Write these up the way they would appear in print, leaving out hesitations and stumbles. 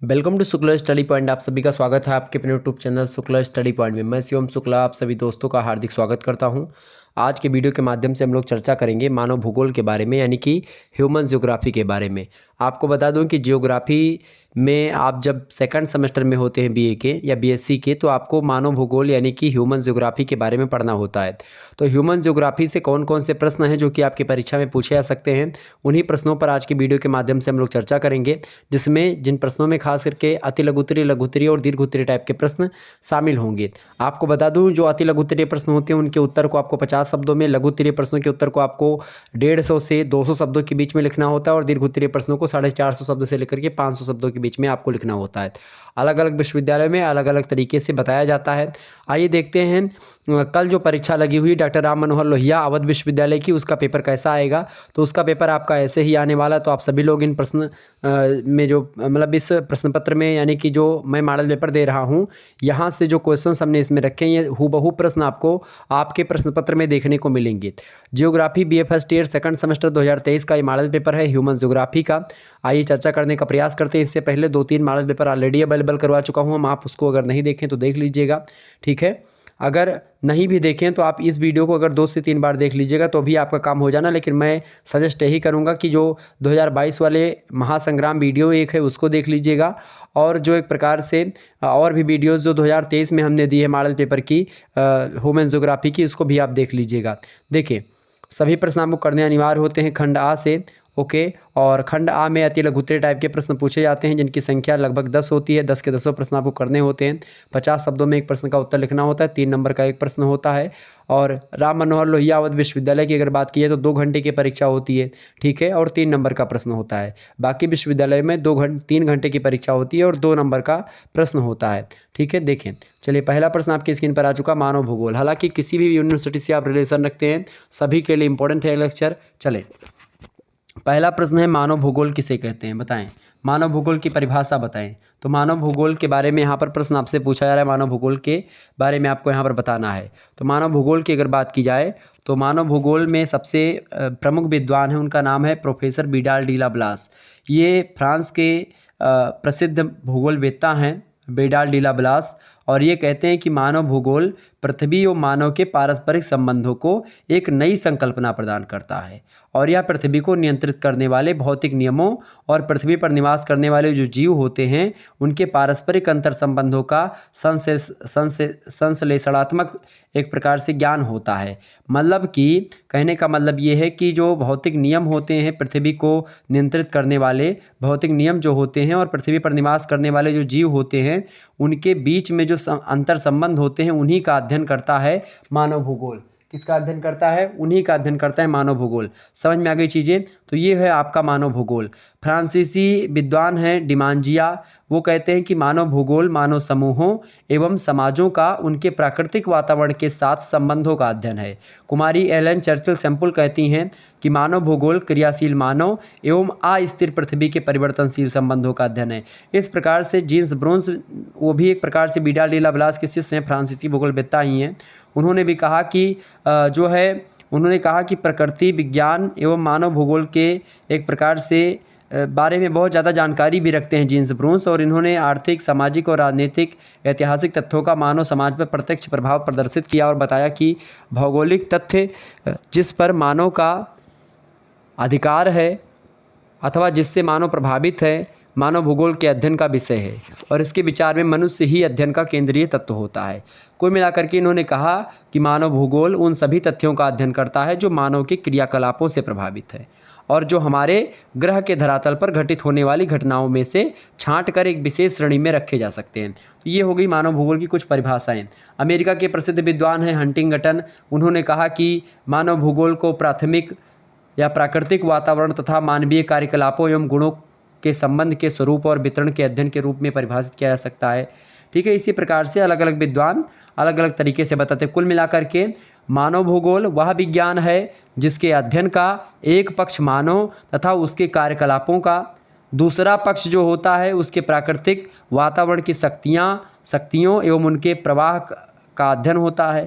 Welcome to Shukla study point. आप सभी का स्वागत है आपके अपने YouTube channel Shukla study point में। मैं शिवम शुक्ला आप सभी दोस्तों का हार्दिक स्वागत करता हूं। आज के वीडियो के माध्यम से हम लोग चर्चा करेंगे मानव भूगोल के बारे में, यानी कि ह्यूमन ज्योग्राफी के बारे में। आपको बता दूं कि ज्योग्राफी में आप जब सेकंड सेमेस्टर में होते हैं बीए के या बीएससी के, तो आपको मानव भूगोल यानी कि ह्यूमन ज्योग्राफी के बारे में पढ़ना होता है। तो ह्यूमन ज्योग्राफी से कौन कौन से प्रश्न हैं जो कि आपकी परीक्षा में पूछे जा सकते हैं, उन्हीं प्रश्नों पर आज की वीडियो के माध्यम से हम लोग चर्चा करेंगे, जिसमें जिन प्रश्नों में खास करके अति लघुत्तरीय, लघुत्तरीय और दीर्घोत्तरीय टाइप के प्रश्न शामिल होंगे। आपको बता दूं, जो अति लघुत्तरीय प्रश्न होते हैं उनके उत्तर को आपको 50 शब्दों में, लघुत्तरीय प्रश्नों के उत्तर को आपको 150 से 200 शब्दों के बीच में लिखना होता है, और दीर्घोत्तरीय प्रश्नों को 450 शब्द से लेकर के 500 शब्दों के बीच में आपको लिखना होता है। अलग अलग विश्वविद्यालय में अलग अलग तरीके से बताया जाता है। आइए देखते हैं कल जो परीक्षा लगी हुई डॉक्टर राम मनोहर लोहिया अवध विश्वविद्यालय की, उसका पेपर कैसा आएगा। तो उसका पेपर आपका ऐसे ही आने वाला है। तो आप सभी लोग इन प्रश्न में जो मतलब इस प्रश्न पत्र में, यानी कि जो मैं मॉडल पेपर दे रहा हूँ, यहाँ से जो क्वेश्चंस हमने इसमें रखे हैं, ये हूबहू प्रश्न आपको आपके प्रश्न पत्र में देखने को मिलेंगे। Geography BA first year second semester 2023 का ये मॉडल पेपर है ह्यूमन ज्योग्राफी का। आइए चर्चा करने का प्रयास करते हैं। इससे पहले 2-3 मॉडल पेपर ऑलरेडी अवेलेबल करवा चुका हूँ, आप उसको अगर नहीं देखें तो देख लीजिएगा, ठीक है। अगर नहीं भी देखें तो आप इस वीडियो को अगर 2 से 3 बार देख लीजिएगा तो भी आपका काम हो जाना। लेकिन मैं सजेस्ट यही करूंगा कि जो 2022 वाले महासंग्राम वीडियो एक है उसको देख लीजिएगा, और जो एक प्रकार से और भी वीडियोस जो 2023 में हमने दी है मॉडल पेपर की ह्यूमन ज्योग्राफी की, उसको भी आप देख लीजिएगा। देखिए, सभी प्रश्न आपको करने अनिवार्य होते हैं खंड आ से, ओके। और खंड आ में अति लघुत्तरीय टाइप के प्रश्न पूछे जाते हैं, जिनकी संख्या लगभग 10 होती है। 10 के 10 प्रश्न आपको करने होते हैं। 50 शब्दों में एक प्रश्न का उत्तर लिखना होता है। 3 नंबर का एक प्रश्न होता है। और राम मनोहर लोहिया अवध विश्वविद्यालय की अगर बात की जाए तो 2 घंटे की परीक्षा होती है, ठीक है, और 3 नंबर का प्रश्न होता है। बाकी विश्वविद्यालय में 3 घंटे की परीक्षा होती है और 2 नंबर का प्रश्न होता है, ठीक है। देखें, चलिए, पहला प्रश्न आपकी स्क्रीन पर आ चुका, मानव भूगोल। हालांकि किसी भी यूनिवर्सिटी से आप रिलेशन रखते हैं, सभी के लिए इंपॉर्टेंट है लेक्चर। चले, पहला प्रश्न है, मानव भूगोल किसे कहते हैं, बताएं। मानव भूगोल की परिभाषा बताएं। तो मानव भूगोल के बारे में यहाँ पर प्रश्न आपसे पूछा जा रहा है, मानव भूगोल के बारे में आपको यहाँ पर बताना है। तो मानव भूगोल की अगर बात की जाए तो मानव भूगोल में सबसे प्रमुख विद्वान है, उनका नाम है प्रोफेसर विडाल डी ला ब्लास। ये फ्रांस के प्रसिद्ध भूगोलवेत्ता हैं विडाल डी ला ब्लास, और ये कहते हैं कि मानव भूगोल पृथ्वी और मानव के पारस्परिक संबंधों को एक नई संकल्पना प्रदान करता है, और यह पृथ्वी को नियंत्रित करने वाले भौतिक नियमों और पृथ्वी पर निवास करने वाले जो जीव होते हैं उनके पारस्परिक अंतर संबंधों का संश्लेषणात्मक एक प्रकार से ज्ञान होता है। मतलब कि कहने का मतलब ये है कि जो भौतिक नियम होते हैं, पृथ्वी को नियंत्रित करने वाले भौतिक नियम जो होते हैं, और पृथ्वी पर निवास करने वाले जो जीव होते हैं, उनके बीच में जो अंतर संबंध होते हैं, उन्हीं का अध्ययन करता है मानव भूगोल। किसका अध्ययन करता है? उन्हीं का अध्ययन करता है मानव भूगोल। समझ में आ गई चीज़ें? तो ये है आपका मानव भूगोल। फ्रांसीसी विद्वान हैं डिमांजिया, वो कहते हैं कि मानव भूगोल मानव समूहों एवं समाजों का उनके प्राकृतिक वातावरण के साथ संबंधों का अध्ययन है। कुमारी एलन चर्चिल सैंपल कहती हैं कि मानव भूगोल क्रियाशील मानव एवं अस्थिर पृथ्वी के परिवर्तनशील संबंधों का अध्ययन है। इस प्रकार से जीन्स ब्रोन्स, वो भी एक प्रकार से विडाल डी ला ब्लास के शिष्य हैं, फ्रांसीसी भूगोलवेत्ता ही हैं। उन्होंने भी कहा कि उन्होंने कहा कि प्रकृति विज्ञान एवं मानव भूगोल के एक प्रकार से बारे में बहुत ज़्यादा जानकारी भी रखते हैं जीन्स ब्रून्स, और इन्होंने आर्थिक, सामाजिक और राजनीतिक ऐतिहासिक तथ्यों का मानव समाज पर प्रत्यक्ष प्रभाव प्रदर्शित किया, और बताया कि भौगोलिक तथ्य जिस पर मानव का अधिकार है अथवा जिससे मानव प्रभावित है, मानव भूगोल के अध्ययन का विषय है, और इसके विचार में मनुष्य ही अध्ययन का केंद्रीय तत्व होता है। कुल मिलाकर के इन्होंने कहा कि मानव भूगोल उन सभी तथ्यों का अध्ययन करता है जो मानव के क्रियाकलापों से प्रभावित है, और जो हमारे ग्रह के धरातल पर घटित होने वाली घटनाओं में से छांट कर एक विशेष श्रेणी में रखे जा सकते हैं। तो ये हो गई मानव भूगोल की कुछ परिभाषाएं। अमेरिका के प्रसिद्ध विद्वान हैं हंटिंगटन, उन्होंने कहा कि मानव भूगोल को प्राथमिक या प्राकृतिक वातावरण तथा मानवीय कार्यकलापों एवं गुणों के संबंध के स्वरूप और वितरण के अध्ययन के रूप में परिभाषित किया जा सकता है, ठीक है। इसी प्रकार से अलग अलग विद्वान अलग अलग तरीके से बताते हैं। कुल मिलाकर के मानव भूगोल वह विज्ञान है जिसके अध्ययन का एक पक्ष मानव तथा उसके कार्यकलापों का, दूसरा पक्ष जो होता है उसके प्राकृतिक वातावरण की शक्तियों एवं उनके प्रवाह का अध्ययन होता है।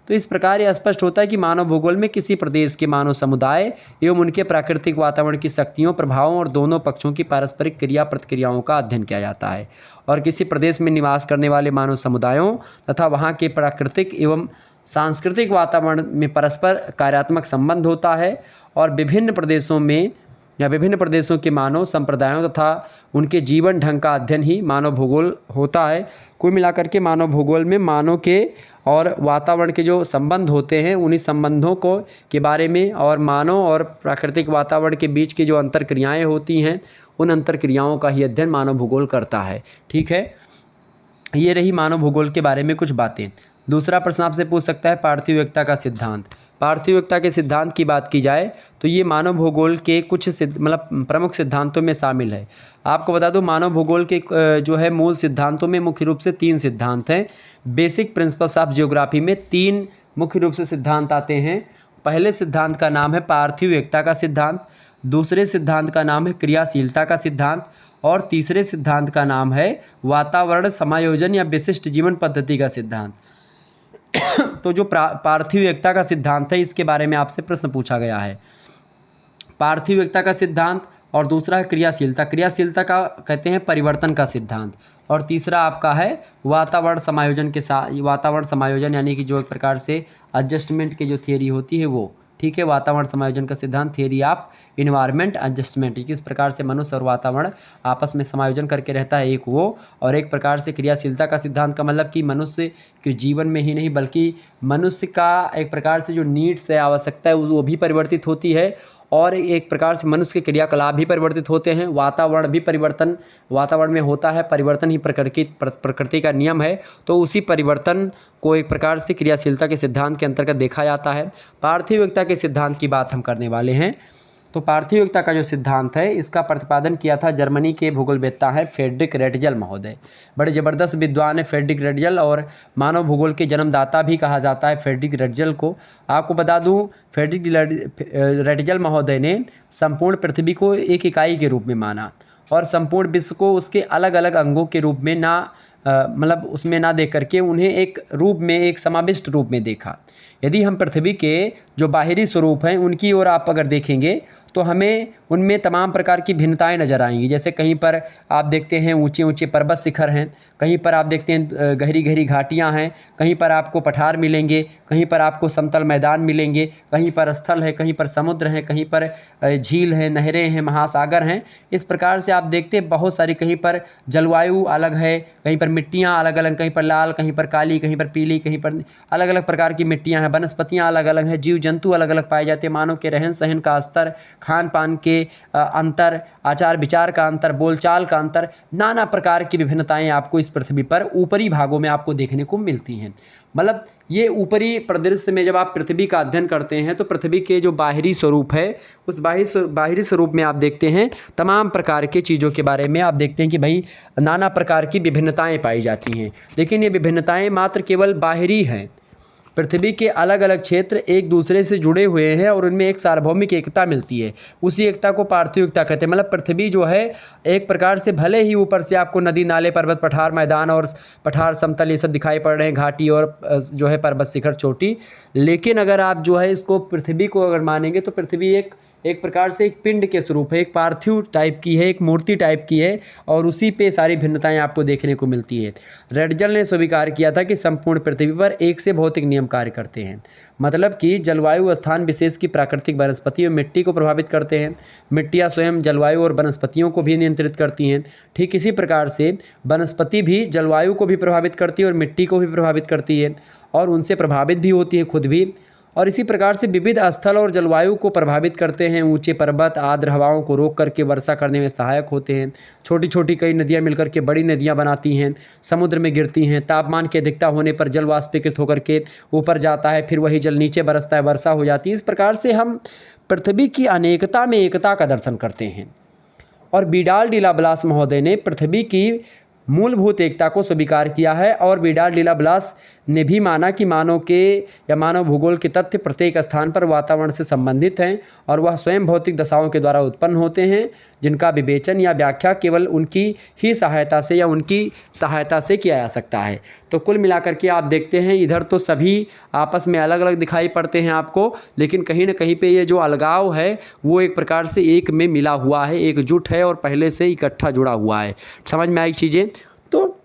तो तो इस प्रकार यह स्पष्ट होता है कि मानव भूगोल में किसी प्रदेश के मानव समुदाय एवं उनके प्राकृतिक वातावरण की शक्तियों, प्रभावों और दोनों पक्षों की पारस्परिक क्रिया प्रतिक्रियाओं का अध्ययन किया जाता है। और किसी प्रदेश में निवास करने वाले मानव समुदायों तथा वहाँ के प्राकृतिक एवं सांस्कृतिक वातावरण में परस्पर कार्यात्मक संबंध होता है। और विभिन्न प्रदेशों के मानव संप्रदायों तथा उनके जीवन ढंग का अध्ययन ही मानव भूगोल होता है। कुल मिलाकर के मानव भूगोल में मानव के और वातावरण के जो संबंध होते हैं, उन्हीं संबंधों के बारे में और मानव और प्राकृतिक वातावरण के बीच की जो अंतर्क्रियाएँ होती हैं, उन अंतर्क्रियाओं का ही अध्ययन मानव भूगोल करता है। ठीक है, ये रही मानव भूगोल के बारे में कुछ बातें। दूसरा प्रश्न आपसे पूछ सकता है पार्थिव एकता का सिद्धांत। पार्थिव एकता के सिद्धांत की बात की जाए तो ये मानव भूगोल के कुछ प्रमुख सिद्धांतों में शामिल है। आपको बता दूं, मानव भूगोल के जो है मूल सिद्धांतों में मुख्य रूप से 3 सिद्धांत हैं। बेसिक प्रिंसिपल्स ऑफ जियोग्राफी में 3 मुख्य रूप से सिद्धांत आते हैं। पहले सिद्धांत का नाम है पार्थिव एकता का सिद्धांत, दूसरे सिद्धांत का नाम है क्रियाशीलता का सिद्धांत और तीसरे सिद्धांत का नाम है वातावरण समायोजन या विशिष्ट जीवन पद्धति का सिद्धांत। तो जो पार्थिव एकता का सिद्धांत है, इसके बारे में आपसे प्रश्न पूछा गया है। पार्थिव एकता का सिद्धांत और दूसरा है क्रियाशीलता। क्रियाशीलता का कहते हैं परिवर्तन का सिद्धांत। और तीसरा आपका है वातावरण समायोजन के साथ, वातावरण समायोजन यानी कि जो एक प्रकार से एडजस्टमेंट की जो थियरी होती है वो। ठीक है, वातावरण समायोजन का सिद्धांत, थियरी ऑफ इन्वायरमेंट एडजस्टमेंट, किस प्रकार से मनुष्य और वातावरण आपस में समायोजन करके रहता है, एक वो। और एक प्रकार से क्रियाशीलता का सिद्धांत का मतलब कि मनुष्य के जीवन में ही नहीं बल्कि मनुष्य का एक प्रकार से जो नीड्स है, आवश्यकता है, वो भी परिवर्तित होती है और एक प्रकार से मनुष्य के क्रियाकलाप भी परिवर्तित होते हैं। वातावरण भी परिवर्तन वातावरण में होता है, परिवर्तन ही प्रकृति का नियम है। तो उसी परिवर्तन को एक प्रकार से क्रियाशीलता के सिद्धांत के अंतर्गत देखा जाता है। पार्थिव एकता के सिद्धांत की बात हम करने वाले हैं। तो पार्थिव एकता का जो सिद्धांत है, इसका प्रतिपादन किया था जर्मनी के भूगोलवेत्ता है फ्रेडरिक रेटजल महोदय। बड़े ज़बरदस्त विद्वान है फ्रेडरिक रेटजल और मानव भूगोल के जन्मदाता भी कहा जाता है फ्रेडरिक रेटजल को। आपको बता दूं, फ्रेडरिक रेटजल महोदय ने संपूर्ण पृथ्वी को एक इकाई के रूप में माना और संपूर्ण विश्व को उसके अलग अलग अंगों के रूप में उसमें ना देख करके उन्हें एक रूप में, एक समाविष्ट रूप में देखा। यदि हम पृथ्वी के जो बाहरी स्वरूप हैं उनकी ओर आप अगर देखेंगे तो हमें उनमें तमाम प्रकार की भिन्नताएं नज़र आएंगी। जैसे कहीं पर आप देखते हैं ऊंचे ऊंचे पर्वत शिखर हैं, कहीं पर आप देखते हैं गहरी गहरी घाटियां हैं, कहीं पर आपको पठार मिलेंगे, कहीं पर आपको समतल मैदान मिलेंगे, कहीं पर स्थल है, कहीं पर समुद्र है, कहीं पर झील है, नहरें हैं, महासागर हैं। इस प्रकार से आप देखते हैं बहुत सारी, कहीं पर जलवायु अलग है, कहीं पर मिट्टियाँ अलग अलग, कहीं पर लाल, कहीं पर काली, कहीं पर पीली, कहीं पर अलग अलग प्रकार की मिट्टियाँ हैं। वनस्पतियाँ अलग अलग हैं, जीव जंतु अलग अलग पाए जाते हैं। मानव के रहन सहन का स्तर, खान पान के अंतर, आचार विचार का अंतर, बोलचाल का अंतर, नाना प्रकार की विभिन्नताएं आपको इस पृथ्वी पर ऊपरी भागों में आपको देखने को मिलती हैं। मतलब ये ऊपरी परिदृश्य में जब आप पृथ्वी का अध्ययन करते हैं तो पृथ्वी के जो बाहरी स्वरूप है, उस बाहरी स्वरूप में आप देखते हैं तमाम प्रकार के चीज़ों के बारे में आप देखते हैं कि भाई नाना प्रकार की विभिन्नताएं पाई जाती हैं। लेकिन ये विभिन्नताएं मात्र केवल बाहरी हैं। पृथ्वी के अलग अलग क्षेत्र एक दूसरे से जुड़े हुए हैं और उनमें एक सार्वभौमिक एकता मिलती है। उसी एकता को पार्थिव एकता कहते हैं। मतलब पृथ्वी जो है एक प्रकार से भले ही ऊपर से आपको नदी नाले, पर्वत, पठार, मैदान और पठार, समतल ये सब दिखाई पड़ रहे हैं, घाटी और जो है पर्वत शिखर, चोटी, लेकिन अगर आप जो है इसको पृथ्वी को अगर मानेंगे तो पृथ्वी एक प्रकार से एक पिंड के स्वरूप है, एक पार्थिव टाइप की है, एक मूर्ति टाइप की है और उसी पे सारी भिन्नताएं आपको देखने को मिलती है। रेटजल ने स्वीकार किया था कि संपूर्ण पृथ्वी पर एक से भौतिक नियम कार्य करते हैं। मतलब कि जलवायु स्थान विशेष की प्राकृतिक वनस्पति और मिट्टी को प्रभावित करते हैं। मिट्टियाँ स्वयं जलवायु और वनस्पतियों को भी नियंत्रित करती हैं। ठीक इसी प्रकार से वनस्पति भी जलवायु को भी प्रभावित करती है और मिट्टी को भी प्रभावित करती है और उनसे प्रभावित भी होती है खुद भी। और इसी प्रकार से विविध स्थल और जलवायु को प्रभावित करते हैं। ऊंचे पर्वत आर्द्र हवाओं को रोक करके वर्षा करने में सहायक होते हैं। छोटी छोटी कई नदियां मिलकर के बड़ी नदियां बनाती हैं, समुद्र में गिरती हैं। तापमान की अधिकता होने पर जल वाष्पीकृत होकर के ऊपर जाता है, फिर वही जल नीचे बरसता है, वर्षा हो जाती है। इस प्रकार से हम पृथ्वी की अनेकता में एकता का दर्शन करते हैं। और विडाल डी लाब्लास महोदय ने पृथ्वी की मूलभूत एकता को स्वीकार किया है। और विडाल डिला ब्लास ने भी माना कि मानव भूगोल के तथ्य प्रत्येक स्थान पर वातावरण से संबंधित हैं और वह स्वयं भौतिक दशाओं के द्वारा उत्पन्न होते हैं, जिनका विवेचन या व्याख्या केवल उनकी ही सहायता से या उनकी सहायता से किया जा सकता है। तो कुल मिलाकर के आप देखते हैं इधर तो सभी आपस में अलग अलग दिखाई पड़ते हैं आपको, लेकिन कहीं ना कहीं पे ये जो अलगाव है वो एक प्रकार से एक में मिला हुआ है, एकजुट है और पहले से इकट्ठा जुड़ा हुआ है। समझ में आई चीज़ें? तो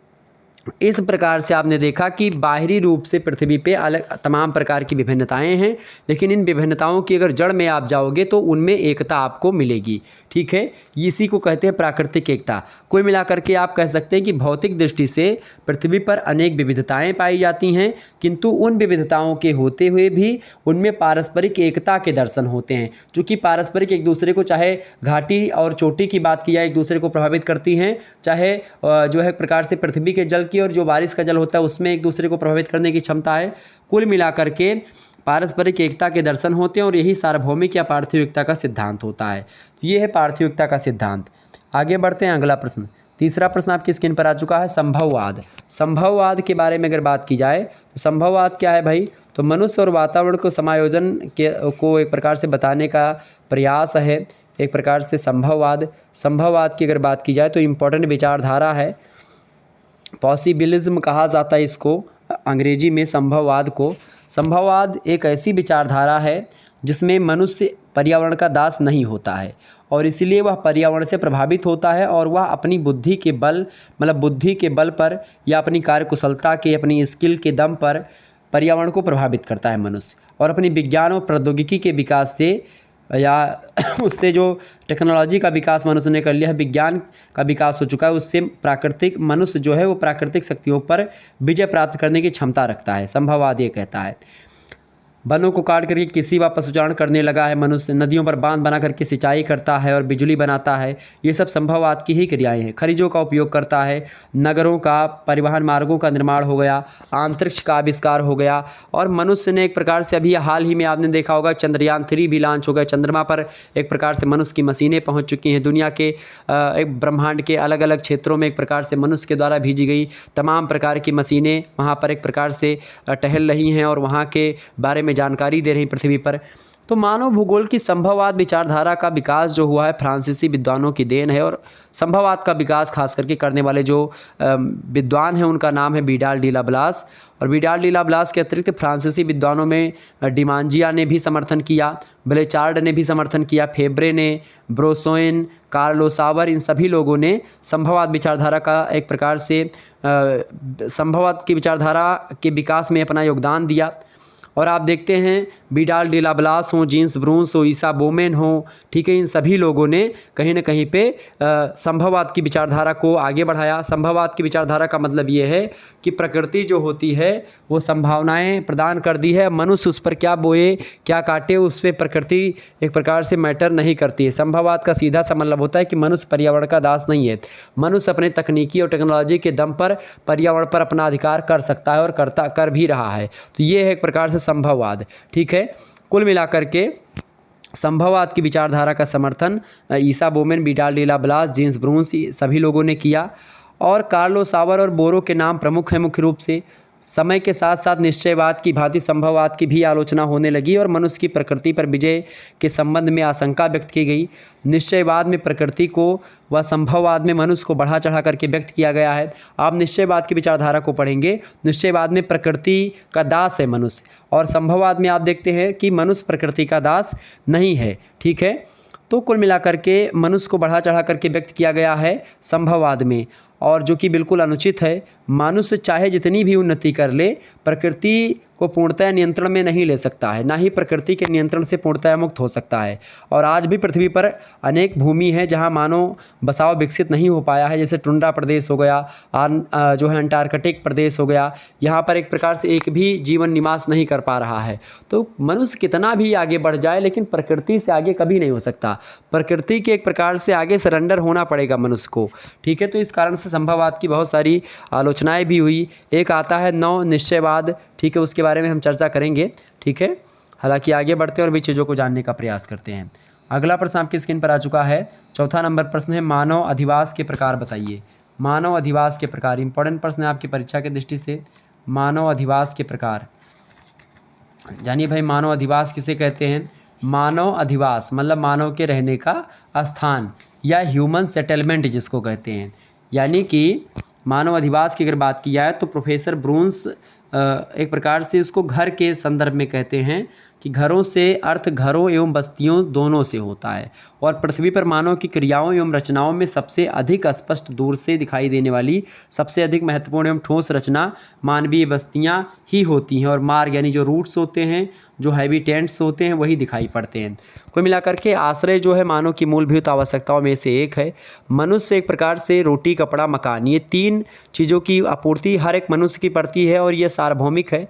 इस प्रकार से आपने देखा कि बाहरी रूप से पृथ्वी पे अलग तमाम प्रकार की विभिन्नताएं हैं, लेकिन इन विभिन्नताओं की अगर जड़ में आप जाओगे तो उनमें एकता आपको मिलेगी। ठीक है, इसी को कहते हैं प्राकृतिक एकता। कुल मिलाकर के आप कह सकते हैं कि भौतिक दृष्टि से पृथ्वी पर अनेक विविधताएं पाई जाती हैं, किंतु उन विविधताओं के होते हुए भी उनमें पारस्परिक एकता के दर्शन होते हैं, चूँकि पारस्परिक एक दूसरे को, चाहे घाटी और चोटी की बात की जाए, एक दूसरे को प्रभावित करती हैं, चाहे जो है प्रकार से पृथ्वी के जल की और जो बारिश का जल होता है उसमें एक दूसरे को प्रभावित करने की क्षमता है। कुल मिलाकर के पारस्परिक एकता के दर्शन होते हैं और यही सार्वभौमिक या पार्थिव एकता का सिद्धांत होता है। तो ये है पार्थिव एकता का सिद्धांत। आगे बढ़ते हैं, अगला प्रश्न, तीसरा प्रश्न आपकी स्क्रीन पर आ चुका है, संभववाद। संभववाद के बारे में अगर बात की जाए तो संभववाद क्या है भाई? तो मनुष्य और वातावरण को समायोजन को एक प्रकार से बताने का प्रयास है, एक प्रकार से संभववाद की अगर बात की जाए तो इम्पोर्टेंट विचारधारा है। पॉसिबिलिज्म कहा जाता है इसको अंग्रेजी में, संभववाद को। संभववाद एक ऐसी विचारधारा है जिसमें मनुष्य पर्यावरण का दास नहीं होता है और इसलिए वह पर्यावरण से प्रभावित होता है और वह अपनी बुद्धि के बल पर या अपनी कार्यकुशलता के, अपनी स्किल के दम पर पर्यावरण को प्रभावित करता है मनुष्य, और अपनी विज्ञान और प्रौद्योगिकी के विकास से या उससे जो टेक्नोलॉजी का विकास मनुष्य ने कर लिया है, विज्ञान का विकास हो चुका है, उससे प्राकृतिक मनुष्य जो है वो प्राकृतिक शक्तियों पर विजय प्राप्त करने की क्षमता रखता है। संभववाद ये कहता है। वनों को काट करके कृषि व पशुचारण करने लगा है मनुष्य, नदियों पर बांध बना करके सिंचाई करता है और बिजली बनाता है, ये सब संभववाद की ही क्रियाएं हैं। खनिजों का उपयोग करता है, नगरों का, परिवहन मार्गों का निर्माण हो गया, अंतरिक्ष का आविष्कार हो गया, और मनुष्य ने एक प्रकार से अभी हाल ही में आपने देखा होगा चंद्रयान 3 भी लॉन्च हो गया, चंद्रमा पर एक प्रकार से मनुष्य की मशीनें पहुँच चुकी हैं। दुनिया के एक ब्रह्मांड के अलग अलग क्षेत्रों में एक प्रकार से मनुष्य के द्वारा भेजी गई तमाम प्रकार की मशीनें वहाँ पर एक प्रकार से टहल रही हैं और वहाँ के बारे में जानकारी दे रही पृथ्वी पर। तो मानव भूगोल की संभववाद विचारधारा का विकास जो हुआ है फ्रांसीसी विद्वानों की देन है, और संभववाद का विकास खास करके करने वाले जो विद्वान हैं उनका नाम है विडाल डी ला ब्लास। और विडाल डी ला ब्लास के अतिरिक्त फ्रांसीसी विद्वानों में डिमांजिया ने भी समर्थन किया, ब्लेचार्ड ने भी समर्थन किया, फेब्रे ने, ब्रोसोइन, कार्लो सावर, इन सभी लोगों ने संभववाद विचारधारा का एक प्रकार से संभववाद की विचारधारा के विकास में अपना योगदान दिया। और आप देखते हैं विडाल डी ला ब्लास हो, जीन्स ब्रूंस हो, ईसा बोमेन हो, ठीक है, इन सभी लोगों ने कहीं ना कहीं पे संभववाद की विचारधारा को आगे बढ़ाया। संभववाद की विचारधारा का मतलब ये है कि प्रकृति जो होती है वो संभावनाएं प्रदान कर दी है, मनुष्य उस पर क्या बोए क्या काटे उस पर प्रकृति एक प्रकार से मैटर नहीं करती है। संभववाद का सीधा सा मतलब होता है कि मनुष्य पर्यावरण का दास नहीं है, मनुष्य अपने तकनीकी और टेक्नोलॉजी के दम पर पर्यावरण पर अपना अधिकार कर सकता है और कर भी रहा है। तो ये है एक प्रकार से संभववाद। ठीक है, कुल मिलाकर के संभववाद की विचारधारा का समर्थन ईसा बोमेन, विडाल डी ला ब्लास, जीन्स ब्रूंस सभी लोगों ने किया, और कार्लो सावर और बोरो के नाम प्रमुख हैं मुख्य रूप से। समय के साथ साथ निश्चयवाद की भांति संभववाद की भी आलोचना होने लगी और मनुष्य की प्रकृति पर विजय के संबंध में आशंका व्यक्त की गई। निश्चयवाद में प्रकृति को व संभववाद में मनुष्य को बढ़ा चढ़ा करके व्यक्त किया गया है। आप निश्चयवाद की विचारधारा को पढ़ेंगे, निश्चयवाद में प्रकृति का दास है मनुष्य, और संभववाद में आप देखते हैं कि मनुष्य प्रकृति का दास नहीं है। ठीक है, तो कुल मिलाकर के मनुष्य को बढ़ा चढ़ा करके व्यक्त किया गया है संभववाद में, और जो कि बिल्कुल अनुचित है। मनुष्य चाहे जितनी भी उन्नति कर ले, प्रकृति को पूर्णतः नियंत्रण में नहीं ले सकता है, ना ही प्रकृति के नियंत्रण से पूर्णतः मुक्त हो सकता है। और आज भी पृथ्वी पर अनेक भूमि है जहां मानव बसाव विकसित नहीं हो पाया है, जैसे टुंड्रा प्रदेश हो गया, जो है अंटार्कटिक प्रदेश हो गया, यहाँ पर एक प्रकार से एक भी जीवन निवास नहीं कर पा रहा है। तो मनुष्य कितना भी आगे बढ़ जाए लेकिन प्रकृति से आगे कभी नहीं हो सकता, प्रकृति के एक प्रकार से आगे सरेंडर होना पड़ेगा मनुष्य को। ठीक है, तो इस कारण से संभववाद की बहुत सारी आलोचनाएँ भी हुई। एक आता है नव निश्चयवाद, ठीक है, उसके बारे में हम चर्चा करेंगे। ठीक है, हालांकि आगे बढ़ते हैं और भी चीज़ों को जानने का प्रयास करते हैं। अगला प्रश्न आपकी स्क्रीन पर आ चुका है, चौथा नंबर प्रश्न है मानव अधिवास के प्रकार बताइए। मानव अधिवास के प्रकार, इंपॉर्टेंट प्रश्न है आपकी परीक्षा की दृष्टि से। मानव अधिवास के प्रकार, जानिए भाई मानव अधिवास किसे कहते हैं। मानव अधिवास मतलब मानव के रहने का स्थान या ह्यूमन सेटलमेंट जिसको कहते हैं। यानी कि मानव अधिवास की अगर बात की जाए तो प्रोफेसर ब्रून्स एक प्रकार से इसको घर के संदर्भ में कहते हैं कि घरों से अर्थ घरों एवं बस्तियों दोनों से होता है, और पृथ्वी पर मानव की क्रियाओं एवं रचनाओं में सबसे अधिक स्पष्ट दूर से दिखाई देने वाली सबसे अधिक महत्वपूर्ण एवं ठोस रचना मानवीय बस्तियां ही होती हैं, और मार्ग यानी जो रूट्स होते हैं, जो हैबिटेंट्स होते हैं, वही दिखाई पड़ते हैं। कुल मिलाकर के आश्रय जो है मानव की मूलभूत आवश्यकताओं में से एक है। मनुष्य एक प्रकार से रोटी, कपड़ा, मकान, ये 3 चीज़ों की आपूर्ति हर एक मनुष्य की पड़ती है और ये सार्वभौमिक है।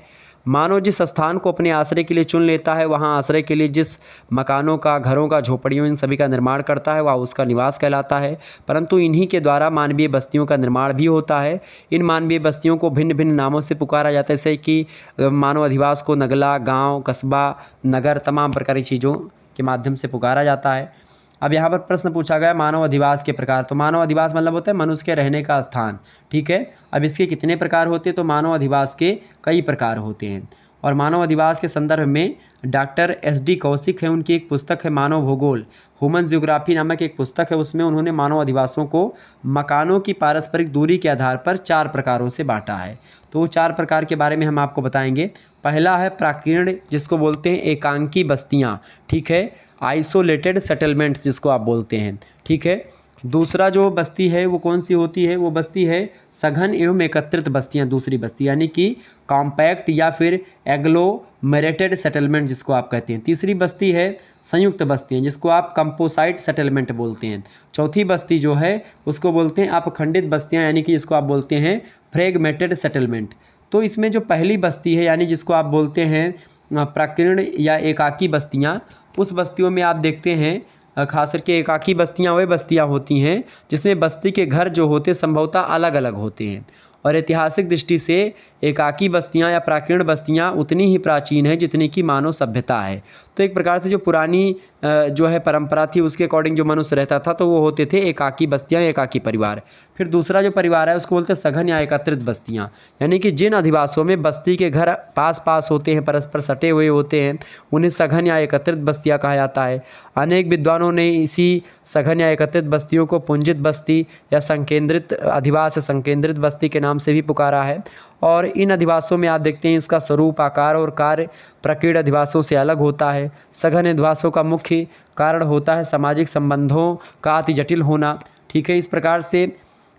मानव जिस स्थान को अपने आश्रय के लिए चुन लेता है, वहाँ आश्रय के लिए जिस मकानों का, घरों का, झोपड़ियों, इन सभी का निर्माण करता है, वह उसका निवास कहलाता है। परंतु इन्हीं के द्वारा मानवीय बस्तियों का निर्माण भी होता है। इन मानवीय बस्तियों को भिन्न भिन्न नामों से पुकारा जाता है, जैसे कि मानव अधिवास को नगला, गाँव, कस्बा, नगर, तमाम प्रकार की चीज़ों के माध्यम से पुकारा जाता है। अब यहाँ पर प्रश्न पूछा गया मानव अधिवास के प्रकार, तो मानव अधिवास मतलब होता है मनुष्य के रहने का स्थान, ठीक है। अब इसके कितने प्रकार होते हैं, तो मानव अधिवास के कई प्रकार होते हैं। और मानव अधिवास के संदर्भ में डॉक्टर एस.डी. कौशिक है, उनकी एक पुस्तक है मानव भूगोल, ह्यूमन जियोग्राफी नामक एक पुस्तक है। उसमें उन्होंने मानव अधिवासों को मकानों की पारस्परिक दूरी के आधार पर 4 प्रकारों से बांटा है। तो वो 4 प्रकार के बारे में हम आपको बताएंगे। पहला है प्राकीर्ण, जिसको बोलते हैं एकांकी बस्तियाँ, ठीक है, आइसोलेटेड सेटलमेंट्स जिसको आप बोलते हैं, ठीक है। दूसरा जो बस्ती है वो कौन सी होती है, वो बस्ती है सघन एवं एकत्रित बस्तियां, दूसरी बस्ती, यानी कि कॉम्पैक्ट या फिर एग्लोमेरेटेड सेटलमेंट जिसको आप कहते हैं। तीसरी बस्ती है संयुक्त बस्तियां, जिसको आप कंपोसाइट सेटलमेंट बोलते हैं। चौथी बस्ती जो है उसको बोलते हैं अपखंडित बस्तियां, यानी कि जिसको आप बोलते हैं फ्रेगमेंटेड सेटलमेंट। तो इसमें जो पहली बस्ती है, यानी जिसको आप बोलते हैं प्राकीर्ण या एकाकी बस्तियाँ, उस बस्तियों में आप देखते हैं खास करके एकाकी बस्तियां वे बस्तियां होती हैं जिसमें बस्ती के घर जो होते संभवतः अलग अलग होते हैं, और ऐतिहासिक दृष्टि से एकाकी बस्तियां या प्राकीर्ण बस्तियां उतनी ही प्राचीन है जितनी कि मानव सभ्यता है। तो एक प्रकार से जो पुरानी जो है परंपरा थी उसके अकॉर्डिंग जो मनुष्य रहता था तो वो होते थे एकाकी बस्तियां, एकाकी परिवार। फिर दूसरा जो परिवार है उसको बोलते हैं सघन या एकत्रित बस्तियां, यानी कि जिन अधिवासों में बस्ती के घर पास पास होते हैं, परस्पर सटे हुए होते हैं, उन्हें सघन या एकत्रित बस्तियां कहा जाता है। अनेक विद्वानों ने इसी सघन या एकत्रित बस्तियों को पुंजित बस्ती या संकेंद्रित अधिवास या संकेंद्रित बस्ती के नाम से भी पुकारा है। और इन अधिवासों में आप देखते हैं इसका स्वरूप, आकार और कार्य प्राकीर्ण अधिवासों से अलग होता है। सघन अधिवासों का मुख्य कारण होता है सामाजिक संबंधों का अति जटिल होना, ठीक है। इस प्रकार से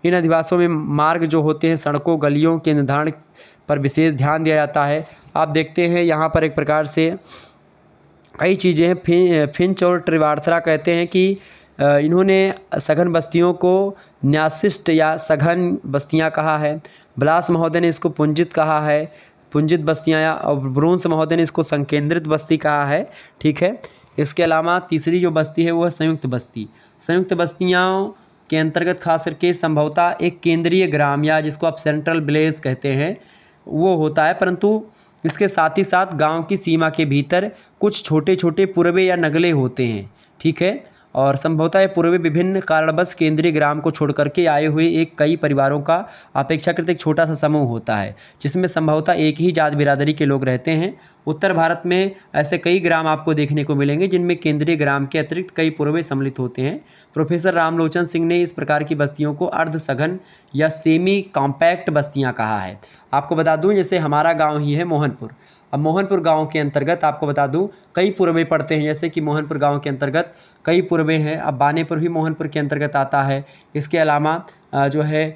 इन अधिवासों में मार्ग जो होते हैं, सड़कों, गलियों के निर्धारण पर विशेष ध्यान दिया जाता है। आप देखते हैं यहाँ पर एक प्रकार से कई चीज़ें हैं। फिंच और ट्रिवार्थरा कहते हैं कि इन्होंने सघन बस्तियों को न्यासिस्ट या सघन बस्तियां कहा है। ब्लास महोदय ने इसको पुंजित कहा है, पुंजित बस्तियां, या और ब्रून्स महोदय ने इसको संकेंद्रित बस्ती कहा है, ठीक है। इसके अलावा तीसरी जो बस्ती है वो है संयुक्त बस्ती। संयुक्त बस्तियों के अंतर्गत खास करके संभवतः एक केंद्रीय ग्राम या जिसको आप सेंट्रल विलेज कहते हैं वो होता है, परंतु इसके साथ ही साथ गांव की सीमा के भीतर कुछ छोटे छोटे पूर्वे या नगले होते हैं, ठीक है। और संभवतः ये पूर्वे विभिन्न कारणवश केंद्रीय ग्राम को छोड़ करके आए हुए एक कई परिवारों का अपेक्षाकृत एक छोटा सा समूह होता है, जिसमें संभवतः एक ही जात बिरादरी के लोग रहते हैं। उत्तर भारत में ऐसे कई ग्राम आपको देखने को मिलेंगे जिनमें केंद्रीय ग्राम के अतिरिक्त कई पूर्वे सम्मिलित होते हैं। प्रोफेसर रामलोचन सिंह ने इस प्रकार की बस्तियों को अर्ध सघन या सेमी कॉम्पैक्ट बस्तियाँ कहा है। आपको बता दूँ जैसे हमारा गाँव ही है मोहनपुर। अब मोहनपुर गांव के अंतर्गत आपको बता दूं कई पूर्वे पड़ते हैं, जैसे कि मोहनपुर गांव के अंतर्गत कई पूर्वे हैं। अब बानेपुर भी मोहनपुर के अंतर्गत आता है। इसके अलावा जो है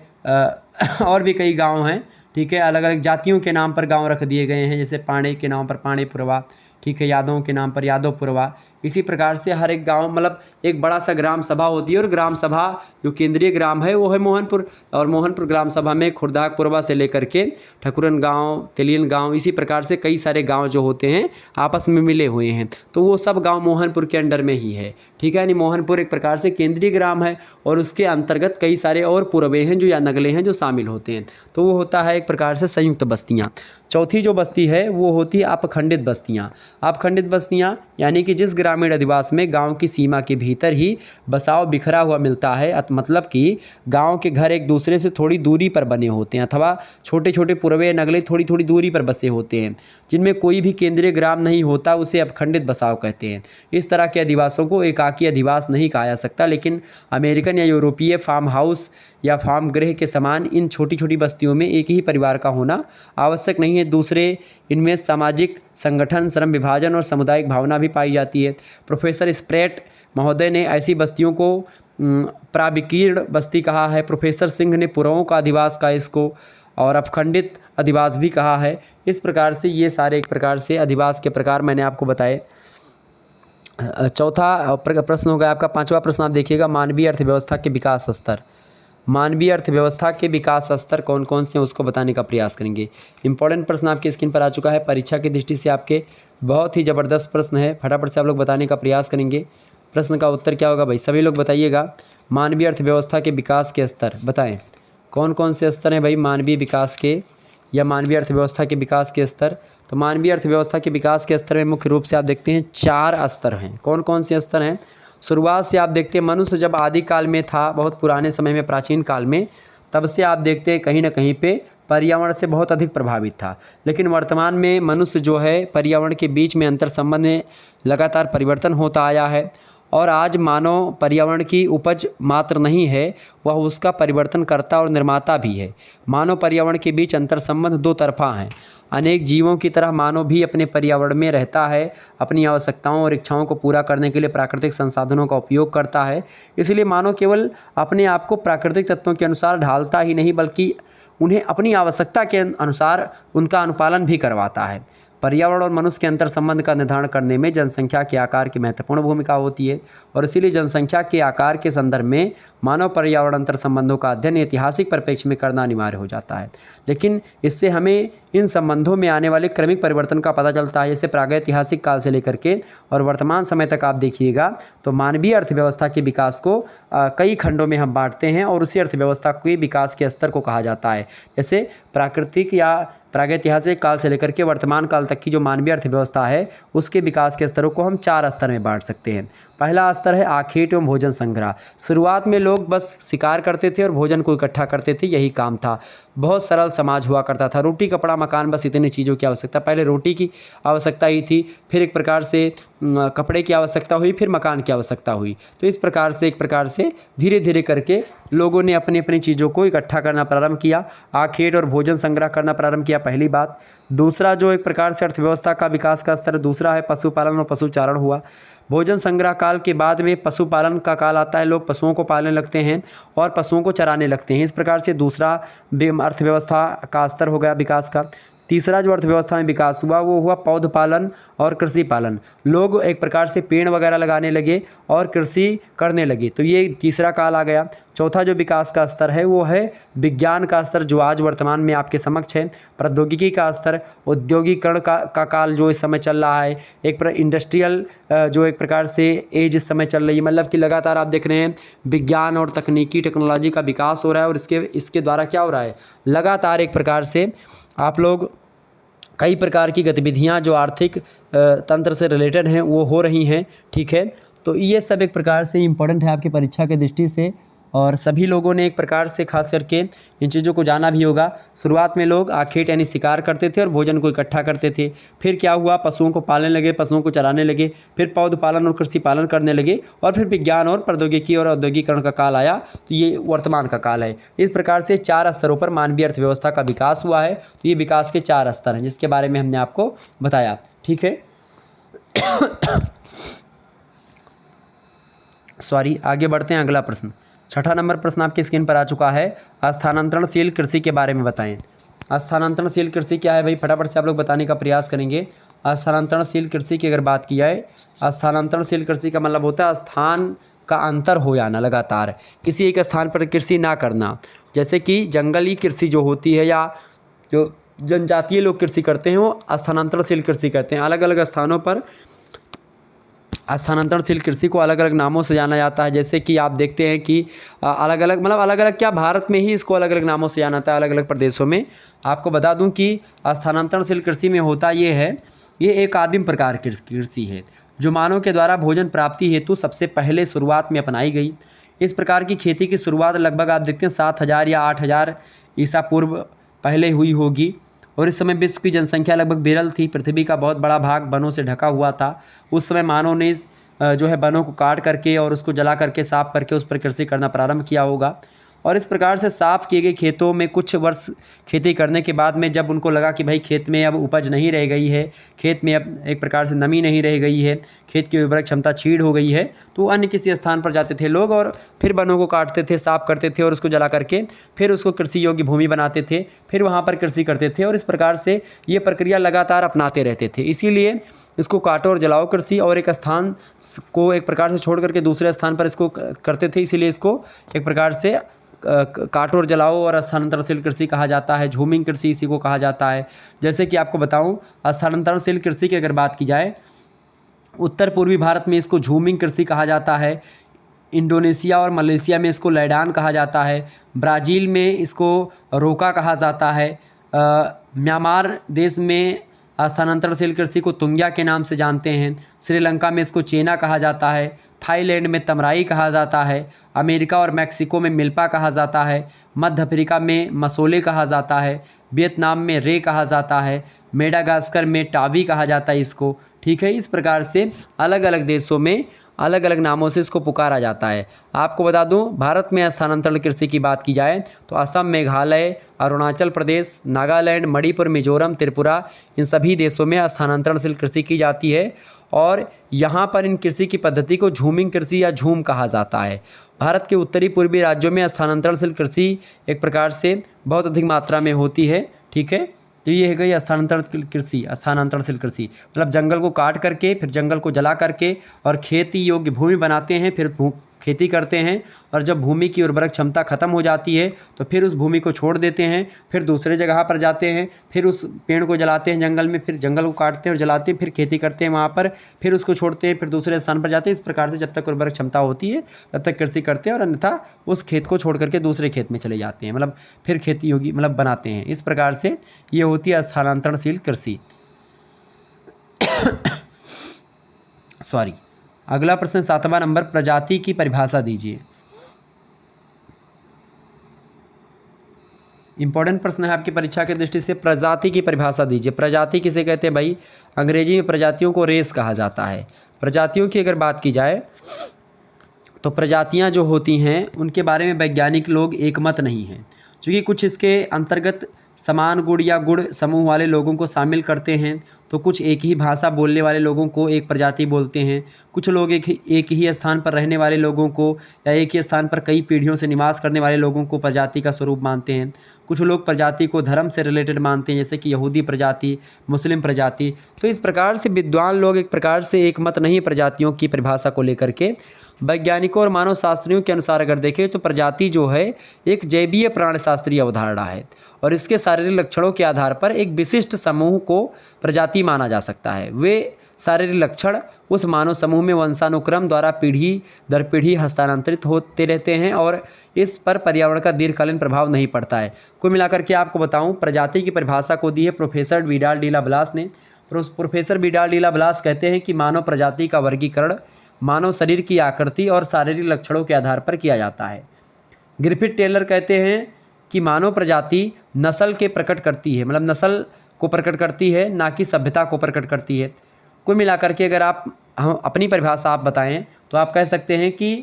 और भी कई गांव हैं, ठीक है। अलग अलग जातियों के नाम पर गांव रख दिए गए हैं, जैसे पाणे के नाम पर पाणेपुरवा, ठीक है, यादवों के नाम पर यादवपुरवा। इसी प्रकार से हर एक गांव मतलब एक बड़ा सा ग्राम सभा होती है, और ग्राम सभा जो केंद्रीय ग्राम है वो है मोहनपुर, और मोहनपुर ग्राम सभा में खुर्दापुरवा से लेकर के ठकुरन गांव, तेलियन गांव, इसी प्रकार से कई सारे गांव जो होते हैं आपस में मिले हुए हैं, तो वो सब गांव मोहनपुर के अंडर में ही है, ठीक है। यानी मोहनपुर एक प्रकार से केंद्रीय ग्राम है और उसके अंतर्गत कई सारे और पूर्वे हैं जो या नगले हैं जो शामिल होते हैं, तो वो होता है एक प्रकार से संयुक्त बस्तियाँ। चौथी जो बस्ती है वो होती है अपखंडित बस्तियाँ। अपखंडित बस्तियाँ यानी कि जिस ग्रामीण अधिवास में गांव की सीमा के भीतर ही बसाव बिखरा हुआ मिलता है, मतलब कि गांव के घर एक दूसरे से थोड़ी दूरी पर बने होते हैं अथवा छोटे छोटे पुरवे नगले थोड़ी थोड़ी दूरी पर बसे होते हैं, जिनमें कोई भी केंद्रीय ग्राम नहीं होता, उसे अपखंडित बसाव कहते हैं। इस तरह के अधिवासों को एकाकी अधिवास नहीं कहा जा सकता, लेकिन अमेरिकन या यूरोपीय फार्म हाउस या फार्म गृह के समान इन छोटी छोटी बस्तियों में एक ही परिवार का होना आवश्यक नहीं है। दूसरे इनमें सामाजिक संगठन, श्रम विभाजन और सामुदायिक भावना भी पाई जाती है। प्रोफेसर स्प्रेट महोदय ने ऐसी बस्तियों को प्राविकीर्ण बस्ती कहा है। प्रोफेसर सिंह ने पुरवों का अधिवास का इसको और अपखंडित अधिवास भी कहा है। इस प्रकार से ये सारे एक प्रकार से अधिवास के प्रकार मैंने आपको बताए। चौथा प्रश्न होगा आपका, पांचवा प्रश्न आप देखिएगा, मानवीय अर्थव्यवस्था के विकास स्तर। मानवीय अर्थव्यवस्था के विकास स्तर कौन कौन से हैं उसको बताने का प्रयास करेंगे। इंपॉर्टेंट प्रश्न आपके स्क्रीन पर आ चुका है, परीक्षा की दृष्टि से आपके बहुत ही ज़बरदस्त प्रश्न है, फटाफट से आप लोग बताने का प्रयास करेंगे। प्रश्न का उत्तर क्या होगा भाई, सभी लोग बताइएगा। मानवीय अर्थव्यवस्था के विकास के स्तर बताएं, कौन कौन से स्तर हैं भाई मानवीय विकास के या मानवीय अर्थव्यवस्था के विकास के स्तर। तो मानवीय अर्थव्यवस्था के विकास के स्तर में मुख्य रूप से आप देखते हैं 4 स्तर हैं। कौन कौन से स्तर हैं? शुरुआत से आप देखते हैं मनुष्य जब आदिकाल में था, बहुत पुराने समय में, प्राचीन काल में, तब से आप देखते हैं कहीं ना कहीं पे पर्यावरण से बहुत अधिक प्रभावित था। लेकिन वर्तमान में मनुष्य जो है पर्यावरण के बीच में अंतर संबंध में लगातार परिवर्तन होता आया है और आज मानव पर्यावरण की उपज मात्र नहीं है, वह उसका परिवर्तन करता और निर्माता भी है। मानव पर्यावरण के बीच अंतर संबंध दो तरफा हैं। अनेक जीवों की तरह मानव भी अपने पर्यावरण में रहता है, अपनी आवश्यकताओं और इच्छाओं को पूरा करने के लिए प्राकृतिक संसाधनों का उपयोग करता है। इसलिए मानव केवल अपने आप को प्राकृतिक तत्वों के अनुसार ढालता ही नहीं, बल्कि उन्हें अपनी आवश्यकता के अनुसार उनका अनुपालन भी करवाता है। पर्यावरण और मनुष्य के अंतर संबंध का निर्धारण करने में जनसंख्या के आकार की महत्वपूर्ण भूमिका होती है और इसीलिए जनसंख्या के आकार के संदर्भ में मानव पर्यावरण अंतर संबंधों का अध्ययन ऐतिहासिक परिप्रेक्ष्य में करना अनिवार्य हो जाता है। लेकिन इससे हमें इन संबंधों में आने वाले क्रमिक परिवर्तन का पता चलता है, जैसे प्रागैतिहासिक काल से लेकर के और वर्तमान समय तक आप देखिएगा तो मानवीय अर्थव्यवस्था के विकास को कई खंडों में हम बांटते हैं और उसी अर्थव्यवस्था के विकास के स्तर को कहा जाता है। जैसे प्राकृतिक या प्रागैतिहासिक काल से लेकर के वर्तमान काल तक की जो मानवीय अर्थव्यवस्था है उसके विकास के स्तरों को हम 4 स्तर में बांट सकते हैं। पहला स्तर है आखेट एवं भोजन संग्रह। शुरुआत में लोग बस शिकार करते थे और भोजन को इकट्ठा करते थे, यही काम था। बहुत सरल समाज हुआ करता था, रोटी कपड़ा मकान, बस इतनी चीज़ों की आवश्यकता। पहले रोटी की आवश्यकता ही थी, फिर एक प्रकार से कपड़े की आवश्यकता हुई, फिर मकान की आवश्यकता हुई। तो इस प्रकार से एक प्रकार से धीरे धीरे करके लोगों ने अपनी अपनी चीज़ों को इकट्ठा करना प्रारंभ किया, आखेट और भोजन संग्रह करना प्रारंभ किया, पहली बात। दूसरा जो एक प्रकार से अर्थव्यवस्था का विकास का स्तर दूसरा है पशुपालन और पशुचारण हुआ। भोजन संग्रह काल के बाद में पशुपालन का काल आता है, लोग पशुओं को पालने लगते हैं और पशुओं को चराने लगते हैं। इस प्रकार से दूसरा अर्थव्यवस्था का स्तर हो गया विकास का। तीसरा जो अर्थव्यवस्था में विकास हुआ वो हुआ पौध पालन और कृषि पालन। लोग एक प्रकार से पेड़ वगैरह लगाने लगे और कृषि करने लगे, तो ये तीसरा काल आ गया। चौथा जो विकास का स्तर है वो है विज्ञान का स्तर, जो आज वर्तमान में आपके समक्ष है। प्रौद्योगिकी का स्तर, औद्योगिकरण का काल जो इस समय चल रहा है, एक इंडस्ट्रियल जो एक प्रकार से एज इस समय चल रही है, मतलब कि लगातार आप देख रहे हैं विज्ञान और तकनीकी टेक्नोलॉजी का विकास हो रहा है और इसके द्वारा क्या हो रहा है, लगातार एक प्रकार से आप लोग कई प्रकार की गतिविधियां जो आर्थिक तंत्र से रिलेटेड हैं वो हो रही हैं, ठीक है। तो ये सब एक प्रकार से इम्पोर्टेंट है आपकी परीक्षा के दृष्टि से और सभी लोगों ने एक प्रकार से खास करके इन चीज़ों को जाना भी होगा। शुरुआत में लोग आखेट यानी शिकार करते थे और भोजन को इकट्ठा करते थे, फिर क्या हुआ, पशुओं को पालने लगे, पशुओं को चराने लगे, फिर पौध पालन और कृषि पालन करने लगे और फिर विज्ञान और प्रौद्योगिकी और औद्योगिकरण का काल आया, तो ये वर्तमान का काल है। इस प्रकार से 4 स्तरों पर मानवीय अर्थव्यवस्था का विकास हुआ है। तो ये विकास के 4 स्तर हैं जिसके बारे में हमने आपको बताया, ठीक है। सॉरी, आगे बढ़ते हैं। अगला प्रश्न, 6ठा नंबर प्रश्न आपकी स्क्रीन पर आ चुका है, स्थानांतरणशील कृषि के बारे में बताएं। स्थानांतरणशील कृषि क्या है भाई, फटाफट से आप लोग बताने का प्रयास करेंगे। स्थानांतरणशील कृषि की अगर बात की जाए, स्थानांतरणशील कृषि का मतलब होता है स्थान का अंतर हो जाना, लगातार किसी एक स्थान पर कृषि ना करना। जैसे कि जंगली कृषि जो होती है या जो जनजातीय लोग कृषि करते हैं वो स्थानांतरणशील कृषि करते हैं, अलग अलग स्थानों पर स्थानांतरणशील कृषि को अलग अलग नामों से जाना जाता है। जैसे कि आप देखते हैं कि अलग अलग मतलब अलग अलग क्या, भारत में ही इसको अलग अलग नामों से जाना जाता है, अलग अलग प्रदेशों में। आपको बता दूं कि स्थानांतरणशील कृषि में होता ये है, ये एक आदिम प्रकार की कृषि है जो मानव के द्वारा भोजन प्राप्ति हेतु सबसे पहले शुरुआत में अपनाई गई। इस प्रकार की खेती की शुरुआत लगभग आप देखते हैं 7,000 या 8,000 ईसा पूर्व पहले हुई होगी। और इस समय विश्व की जनसंख्या लगभग विरल थी, पृथ्वी का बहुत बड़ा भाग वनों से ढका हुआ था। उस समय मानव ने जो है वनों को काट करके और उसको जला करके साफ करके उस पर कृषि करना प्रारंभ किया होगा। और इस प्रकार से साफ किए गए खेतों में कुछ वर्ष खेती करने के बाद में जब उनको लगा कि भाई खेत में अब उपज नहीं रह गई है, खेत में अब एक प्रकार से नमी नहीं रह गई है, खेत की उर्वरक क्षमता क्षीण हो गई है, तो अन्य किसी स्थान पर जाते थे लोग और फिर वनों को काटते थे, साफ करते थे और उसको जला करके फिर उसको कृषि योग्य भूमि बनाते थे, फिर वहाँ पर कृषि करते थे। और इस प्रकार से ये प्रक्रिया लगातार अपनाते रहते थे। इसीलिए इसको काटो और जलाओ कृषि, और एक स्थान को एक प्रकार से छोड़ करके दूसरे स्थान पर इसको करते थे, इसीलिए इसको एक प्रकार से काटो और जलाओ और स्थानांतरणशील कृषि कहा जाता है। झूमिंग कृषि इसी को कहा जाता है। जैसे कि आपको बताऊं, स्थानांतरणशील कृषि की अगर बात की जाए, उत्तर पूर्वी भारत में इसको झूमिंग कृषि कहा जाता है, इंडोनेशिया और मलेशिया में इसको लैडान कहा जाता है, ब्राज़ील में इसको रोका कहा जाता है, म्यांमार देश में स्थानांतरणशील कृषि को तुंग्या के नाम से जानते हैं, श्रीलंका में इसको चेना कहा जाता है, थाईलैंड में तमराई कहा जाता है, अमेरिका और मैक्सिको में मिल्पा कहा जाता है, मध्य अफ्रीका में मसोले कहा जाता है, वियतनाम में रे कहा जाता है, मेडागास्कर में टावी कहा जाता है इसको। ठीक है, इस प्रकार से अलग अलग देशों में अलग अलग नामों से इसको पुकारा जाता है। आपको बता दूं, भारत में स्थानांतरण कृषि की बात की जाए तो असम, मेघालय, अरुणाचल प्रदेश, नागालैंड, मणिपुर, मिजोरम, त्रिपुरा, इन सभी देशों में स्थानांतरणशील कृषि की जाती है। और यहाँ पर इन कृषि की पद्धति को झूमिंग कृषि या झूम कहा जाता है। भारत के उत्तरी पूर्वी राज्यों में स्थानांतरणशील कृषि एक प्रकार से बहुत अधिक मात्रा में होती है। ठीक है, तो ये है गई स्थानांतरणशील कृषि, मतलब जंगल को काट करके फिर जंगल को जला करके और खेती योग्य भूमि बनाते हैं, फिर खेती करते हैं, और जब भूमि की उर्वरक क्षमता खत्म हो जाती है तो फिर उस भूमि को छोड़ देते हैं, फिर दूसरे जगह पर जाते हैं, फिर उस पेड़ को जलाते हैं जंगल में, फिर जंगल को काटते हैं और जलाते हैं, फिर खेती करते हैं वहाँ पर, फिर उसको छोड़ते हैं, फिर दूसरे स्थान पर जाते हैं। इस प्रकार से जब तक उर्वरक क्षमता होती है तब तक कृषि करते हैं, और अन्यथा उस खेत को छोड़ करके दूसरे खेत में चले जाते हैं, मतलब फिर खेती योगी मतलब बनाते हैं। इस प्रकार से ये होती है स्थानांतरणशील कृषि। सॉरी, अगला प्रश्न 7वां नंबर, प्रजाति की परिभाषा दीजिए। इंपॉर्टेंट प्रश्न है आपकी परीक्षा की दृष्टि से, प्रजाति की परिभाषा दीजिए। प्रजाति किसे कहते हैं भाई? अंग्रेजी में प्रजातियों को रेस कहा जाता है। प्रजातियों की अगर बात की जाए तो प्रजातियां जो होती हैं उनके बारे में वैज्ञानिक लोग एकमत नहीं हैं, क्योंकि कुछ इसके अंतर्गत समान गुण या गुण समूह वाले लोगों को शामिल करते हैं, तो कुछ एक ही भाषा बोलने वाले लोगों को एक प्रजाति बोलते हैं, कुछ लोग एक ही स्थान पर रहने वाले लोगों को या एक ही स्थान पर कई पीढ़ियों से निवास करने वाले लोगों को प्रजाति का स्वरूप मानते हैं, कुछ लोग प्रजाति को धर्म से रिलेटेड मानते हैं, जैसे कि यहूदी प्रजाति, मुस्लिम प्रजाति। तो इस प्रकार से विद्वान लोग एक प्रकार से एकमत नहीं प्रजातियों की परिभाषा को लेकर के। वैज्ञानिकों और मानव शास्त्रियों के अनुसार अगर देखें तो प्रजाति जो है एक जैवीय प्राणशास्त्रीय अवधारणा है, और इसके शारीरिक लक्षणों के आधार पर एक विशिष्ट समूह को प्रजाति माना जा सकता है। वे शारीरिक लक्षण उस मानव समूह में वंशानुक्रम द्वारा पीढ़ी दर पीढ़ी हस्तांतरित होते रहते हैं, और इस पर पर्यावरण का दीर्घकालीन प्रभाव नहीं पड़ता है। कुल मिलाकर के आपको बताऊं, प्रजाति की परिभाषा को दी है प्रोफेसर विडाल डी ला ब्लास ने। प्रोफेसर विडाल डी ला ब्लास कहते हैं कि मानव प्रजाति का वर्गीकरण मानव शरीर की आकृति और शारीरिक लक्षणों के आधार पर किया जाता है। ग्रिफिथ टेलर कहते हैं कि मानव प्रजाति नस्ल के प्रकट करती है, मतलब नस्ल को प्रकट करती है, ना कि सभ्यता को प्रकट करती है। कुल मिलाकर के अगर हम अपनी परिभाषा आप बताएं तो आप कह सकते हैं कि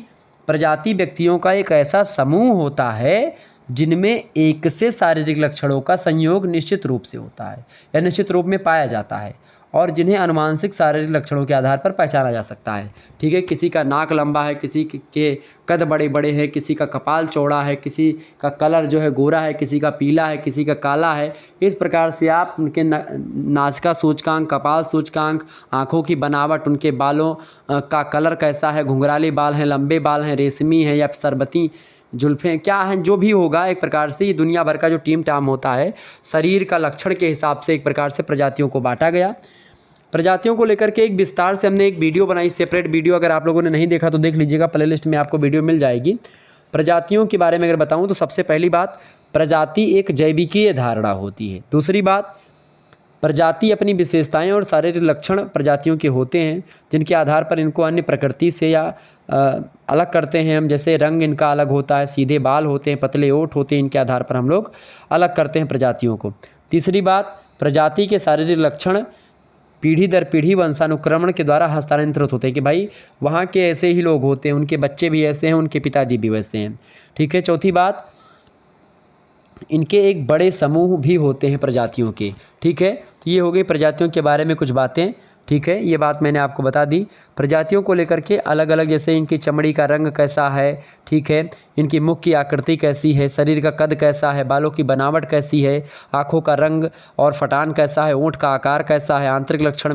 प्रजाति व्यक्तियों का एक ऐसा समूह होता है जिनमें एक से शारीरिक लक्षणों का संयोग निश्चित रूप से होता है या निश्चित रूप में पाया जाता है, और जिन्हें आनुवांशिक शारीरिक लक्षणों के आधार पर पहचाना जा सकता है। ठीक है, किसी का नाक लंबा है, किसी के कद बड़े बड़े हैं, किसी का कपाल चौड़ा है, किसी का कलर जो है गोरा है, किसी का पीला है, किसी का काला है। इस प्रकार से आप उनके नासिका सूचकांक, कपाल सूचकांक, आँखों की बनावट, उनके बालों का कलर कैसा है, घुंघराले बाल हैं, लंबे बाल हैं, रेशमी है या शरबती जुल्फ़ें क्या हैं, जो भी होगा, एक प्रकार से ये दुनिया भर का जो टीम टाम होता है, शरीर का लक्षण के हिसाब से एक प्रकार से प्रजातियों को बांटा गया। प्रजातियों को लेकर के एक विस्तार से हमने एक वीडियो बनाई, सेपरेट वीडियो। अगर आप लोगों ने नहीं देखा तो देख लीजिएगा, प्लेलिस्ट में आपको वीडियो मिल जाएगी। प्रजातियों के बारे में अगर बताऊं तो सबसे पहली बात, प्रजाति एक जैविकीय धारणा होती है। दूसरी बात, प्रजाति अपनी विशेषताएं और शारीरिक लक्षण प्रजातियों के होते हैं जिनके आधार पर इनको अन्य प्रकृति से या अलग करते हैं हम। जैसे रंग इनका अलग होता है, सीधे बाल होते हैं, पतले ओठ होते हैं, इनके आधार पर हम लोग अलग करते हैं प्रजातियों को। तीसरी बात, प्रजाति के शारीरिक लक्षण पीढ़ी दर पीढ़ी वंशानुक्रमण के द्वारा हस्तांतरित होते हैं कि भाई वहाँ के ऐसे ही लोग होते हैं, उनके बच्चे भी ऐसे हैं, उनके पिताजी भी वैसे हैं। ठीक है। चौथी बात, इनके एक बड़े समूह भी होते हैं प्रजातियों के। ठीक है। तो ये हो गई प्रजातियों के बारे में कुछ बातें। ठीक है, ये बात मैंने आपको बता दी। प्रजातियों को लेकर के अलग अलग, जैसे इनकी चमड़ी का रंग कैसा है, ठीक है, इनकी मुख की आकृति कैसी है, शरीर का कद कैसा है, बालों की बनावट कैसी है, आँखों का रंग और फटान कैसा है, ओंठ का आकार कैसा है, आंतरिक लक्षण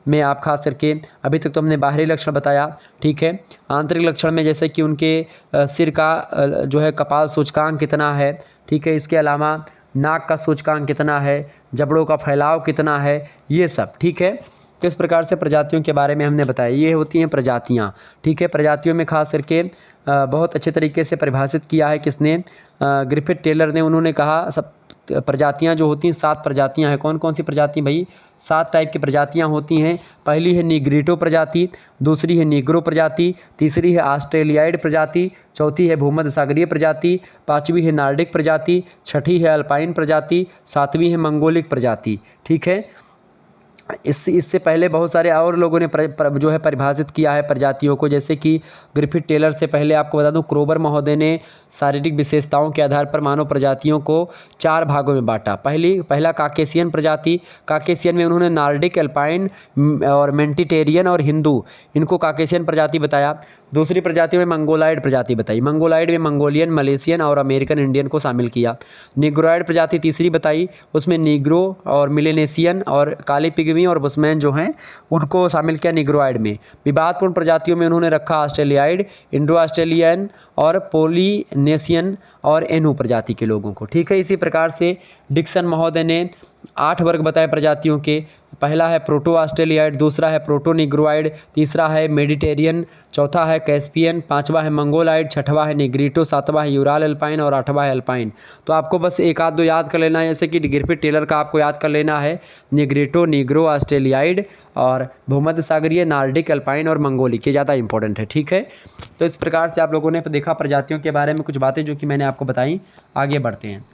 में आप खास करके, अभी तक तो हमने बाहरी लक्षण बताया। ठीक है। आंतरिक लक्षण में जैसे कि उनके सिर का जो है कपाल सूचकांक कितना है। ठीक है। इसके अलावा नाक का सूचकांक कितना है, जबड़ों का फैलाव कितना है, ये सब। ठीक है। किस प्रकार से प्रजातियों के बारे में हमने बताया, ये होती हैं प्रजातियाँ। ठीक है। प्रजातियों में खास करके बहुत अच्छे तरीके से परिभाषित किया है किसने, ग्रिफिथ टेलर ने। उन्होंने कहा सब प्रजातियाँ जो होती हैं 7 प्रजातियाँ हैं। कौन कौन सी प्रजाति भाई? 7 टाइप की प्रजातियाँ होती हैं। पहली है नीग्रिटो प्रजाति, दूसरी है नीग्रो प्रजाति, तीसरी है ऑस्ट्रेलियाइड प्रजाति, चौथी है भूमध्य सागरीय प्रजाति, पाँचवीं है नार्डिक प्रजाति, छठी है अल्पाइन प्रजाति, सातवीं है मंगोलिक प्रजाति। ठीक है। इससे पहले बहुत सारे और लोगों ने जो है परिभाषित किया है प्रजातियों को, जैसे कि ग्रिफिथ टेलर से पहले आपको बता दूं क्रोबर महोदय ने शारीरिक विशेषताओं के आधार पर मानव प्रजातियों को 4 भागों में बांटा। पहला काकेशियन प्रजाति, काकेशियन में उन्होंने नार्डिक, अल्पाइन और मेडिटेरियन और हिंदू, इनको काकेशियन प्रजाति बताया। दूसरी प्रजाति में मंगोलाइड प्रजाति बताई। मंगोलाइड में मंगोलियन, मलेशियन और अमेरिकन इंडियन को शामिल किया। निग्रोइड प्रजाति तीसरी बताई, उसमें निग्रो और मिलेनेशियन और काले पिग्मी और बुशमैन जो हैं उनको शामिल किया निग्रोइड में। विवादपूर्ण प्रजातियों में उन्होंने रखा ऑस्ट्रेलियाइड, इंडो ऑस्ट्रेलियन और पोलिनेशियन और एनू प्रजाति के लोगों को। ठीक है। इसी प्रकार से डिक्सन महोदय ने 8 वर्ग बताए प्रजातियों के। पहला है प्रोटो ऑस्ट्रेलियाइड, दूसरा है प्रोटो निग्रोइड, तीसरा है मेडिटेरियन, चौथा है कैस्पियन, पांचवा है मंगोलाइड, छठवा है निग्रिटो, सातवां है यूराल अल्पाइन और आठवां है अल्पाइन। तो आपको बस एक आध दो याद कर लेना है, जैसे कि ग्रिफिथ टेलर का आपको याद कर लेना है, निग्रिटो, निग्रो, ऑस्ट्रेलियाइड और भूमध्य सागरीय, नार्डिक, अल्पाइन और मंगोलिक, ये ज़्यादा इंपॉर्टेंट है। ठीक है। तो इस प्रकार से आप लोगों ने देखा प्रजातियों के बारे में कुछ बातें जो कि मैंने आपको बताई। आगे बढ़ते हैं।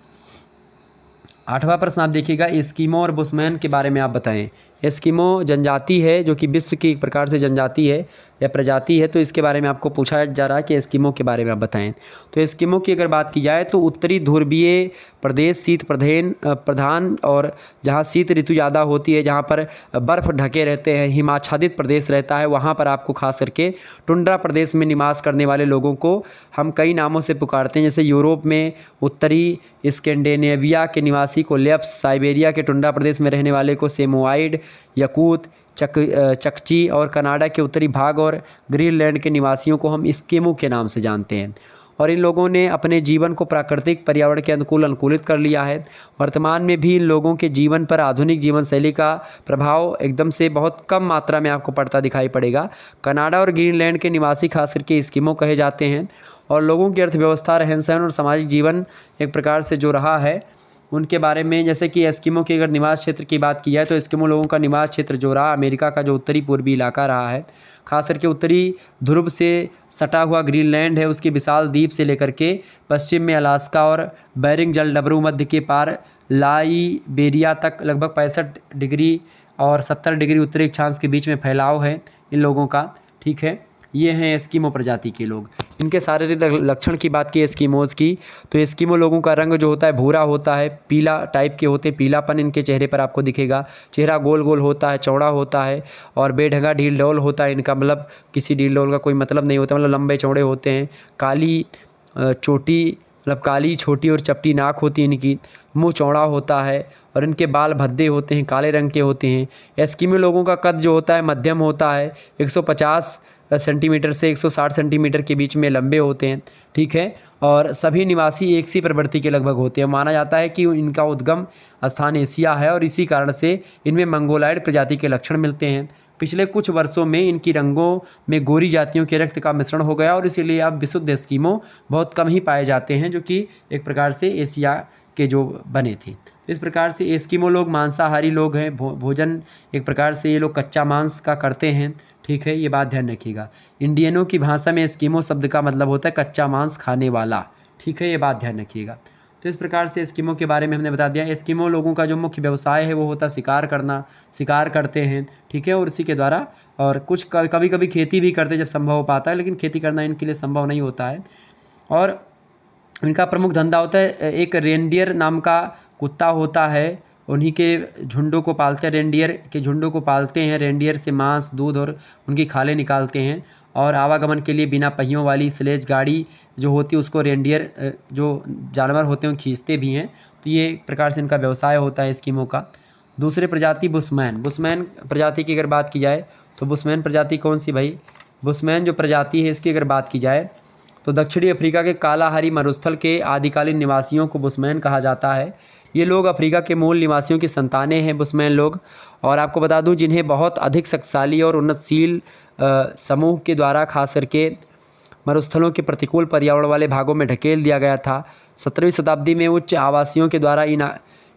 8वां प्रश्न आप देखिएगा, एस्किमो और बुशमैन के बारे में आप बताएं। एस्किमो जनजाति है जो कि विश्व की एक प्रकार से जनजाति है या प्रजाति है, तो इसके बारे में आपको पूछा जा रहा है कि एस्किमो के बारे में आप बताएं। तो एस्किमो की अगर बात की जाए तो उत्तरी ध्रुवीय प्रदेश शीत प्रधान और जहाँ शीत ऋतु ज़्यादा होती है, जहाँ पर बर्फ़ ढके रहते हैं, हिमाच्छादित प्रदेश रहता है, वहाँ पर आपको खास करके टुंड्रा प्रदेश में निवास करने वाले लोगों को हम कई नामों से पुकारते हैं। जैसे यूरोप में उत्तरी स्कैंडिनेविया के निवासी को लेप्स, साइबेरिया के टुंड्रा प्रदेश में रहने वाले को सेमोआइड, यकूत, चकची और कनाडा के उत्तरी भाग और ग्रीनलैंड के निवासियों को हम एस्किमो के नाम से जानते हैं। और इन लोगों ने अपने जीवन को प्राकृतिक पर्यावरण के अनुकूल अनुकूलित कर लिया है। वर्तमान में भी इन लोगों के जीवन पर आधुनिक जीवन शैली का प्रभाव एकदम से बहुत कम मात्रा में आपको पड़ता दिखाई पड़ेगा। कनाडा और ग्रीनलैंड के निवासी खास करके एस्किमो कहे जाते हैं। और लोगों की अर्थव्यवस्था, रहन सहन और सामाजिक जीवन एक प्रकार से जो रहा है उनके बारे में, जैसे कि एस्किमो के अगर निवास क्षेत्र की बात की जाए तो एस्किमो लोगों का निवास क्षेत्र जो रहा अमेरिका का जो उत्तरी पूर्वी इलाका रहा है, खास करके उत्तरी ध्रुव से सटा हुआ ग्रीनलैंड है, उसके विशाल द्वीप से लेकर के पश्चिम में अलास्का और बेरिंग जलडमरू मध्य के पार लाइबेरिया तक लगभग 65 डिग्री और 70 डिग्री उत्तरी अक्षांश के बीच में फैलाव है इन लोगों का। ठीक है। ये हैं एस्किमो प्रजाति के लोग। इनके शारीरिक लक्षण की बात की एस्किमोज़ की, तो एस्किमो लोगों का रंग जो होता है भूरा होता है, पीला टाइप के होते हैं, पीलापन इनके चेहरे पर आपको दिखेगा। चेहरा गोल गोल होता है, चौड़ा होता है और बेढंगा ढील डोल होता है इनका, मतलब किसी ढील डोल का कोई मतलब नहीं होता, मतलब लंबे चौड़े होते हैं। काली चोटी, मतलब काली छोटी और चपटी नाक होती है इनकी, मुंह चौड़ा होता है और इनके बाल भद्दे होते हैं, काले रंग के होते हैं। एस्किमो लोगों का कद जो होता है मध्यम होता है, 150 सेंटीमीटर से 160 सेंटीमीटर के बीच में लंबे होते हैं, ठीक है। और सभी निवासी एक सी प्रवृत्ति के लगभग होते हैं। माना जाता है कि इनका उद्गम स्थान एशिया है और इसी कारण से इनमें मंगोलायड प्रजाति के लक्षण मिलते हैं। पिछले कुछ वर्षों में इनकी रंगों में गोरी जातियों के रक्त का मिश्रण हो गया और इसीलिए अब विशुद्ध एस्किमो बहुत कम ही पाए जाते हैं, जो कि एक प्रकार से एशिया के जो बने थे। इस प्रकार से एस्किमो लोग मांसाहारी लोग हैं। भोजन एक प्रकार से ये लोग कच्चा मांस का करते हैं, ठीक है, ये बात ध्यान रखिएगा। इंडियनों की भाषा में एस्किमो शब्द का मतलब होता है कच्चा मांस खाने वाला, ठीक है, ये बात ध्यान रखिएगा। तो इस प्रकार से एस्किमो के बारे में हमने बता दिया। एस्किमो लोगों का जो मुख्य व्यवसाय है वो होता है शिकार करना, शिकार करते हैं, ठीक है, और इसी के द्वारा और कुछ कभी कभी खेती भी करते जब संभव हो पाता है, लेकिन खेती करना इनके लिए संभव नहीं होता है। और इनका प्रमुख धंधा होता है, एक रेनडियर नाम का कुत्ता होता है, उन्हीं के झुंडों को पालते हैं, रेनडियर के झुंडों को पालते हैं। रेनडियर से मांस, दूध और उनकी खालें निकालते हैं। और आवागमन के लिए बिना पहियों वाली स्लेज गाड़ी जो होती है उसको रेनडियर जो जानवर होते हैं खींचते भी हैं। तो ये एक प्रकार से इनका व्यवसाय होता है एस्किमो का। दूसरे प्रजाति बुशमैन। बुशमैन प्रजाति की अगर बात की जाए तो बुशमैन प्रजाति कौन सी भाई? बुशमैन जो प्रजाति है इसकी अगर बात की जाए तो दक्षिणी अफ्रीका के कालाहारी मरुस्थल के आदिकालीन निवासियों को बुशमैन कहा जाता है। ये लोग अफ्रीका के मूल निवासियों की संतानें हैं बुशमैन लोग। और आपको बता दूं जिन्हें बहुत अधिक शक्तिशाली और उन्नतशील समूह के द्वारा खास करके मरुस्थलों के प्रतिकूल पर्यावरण वाले भागों में ढकेल दिया गया था। 17वीं शताब्दी में उच्च आवासियों के द्वारा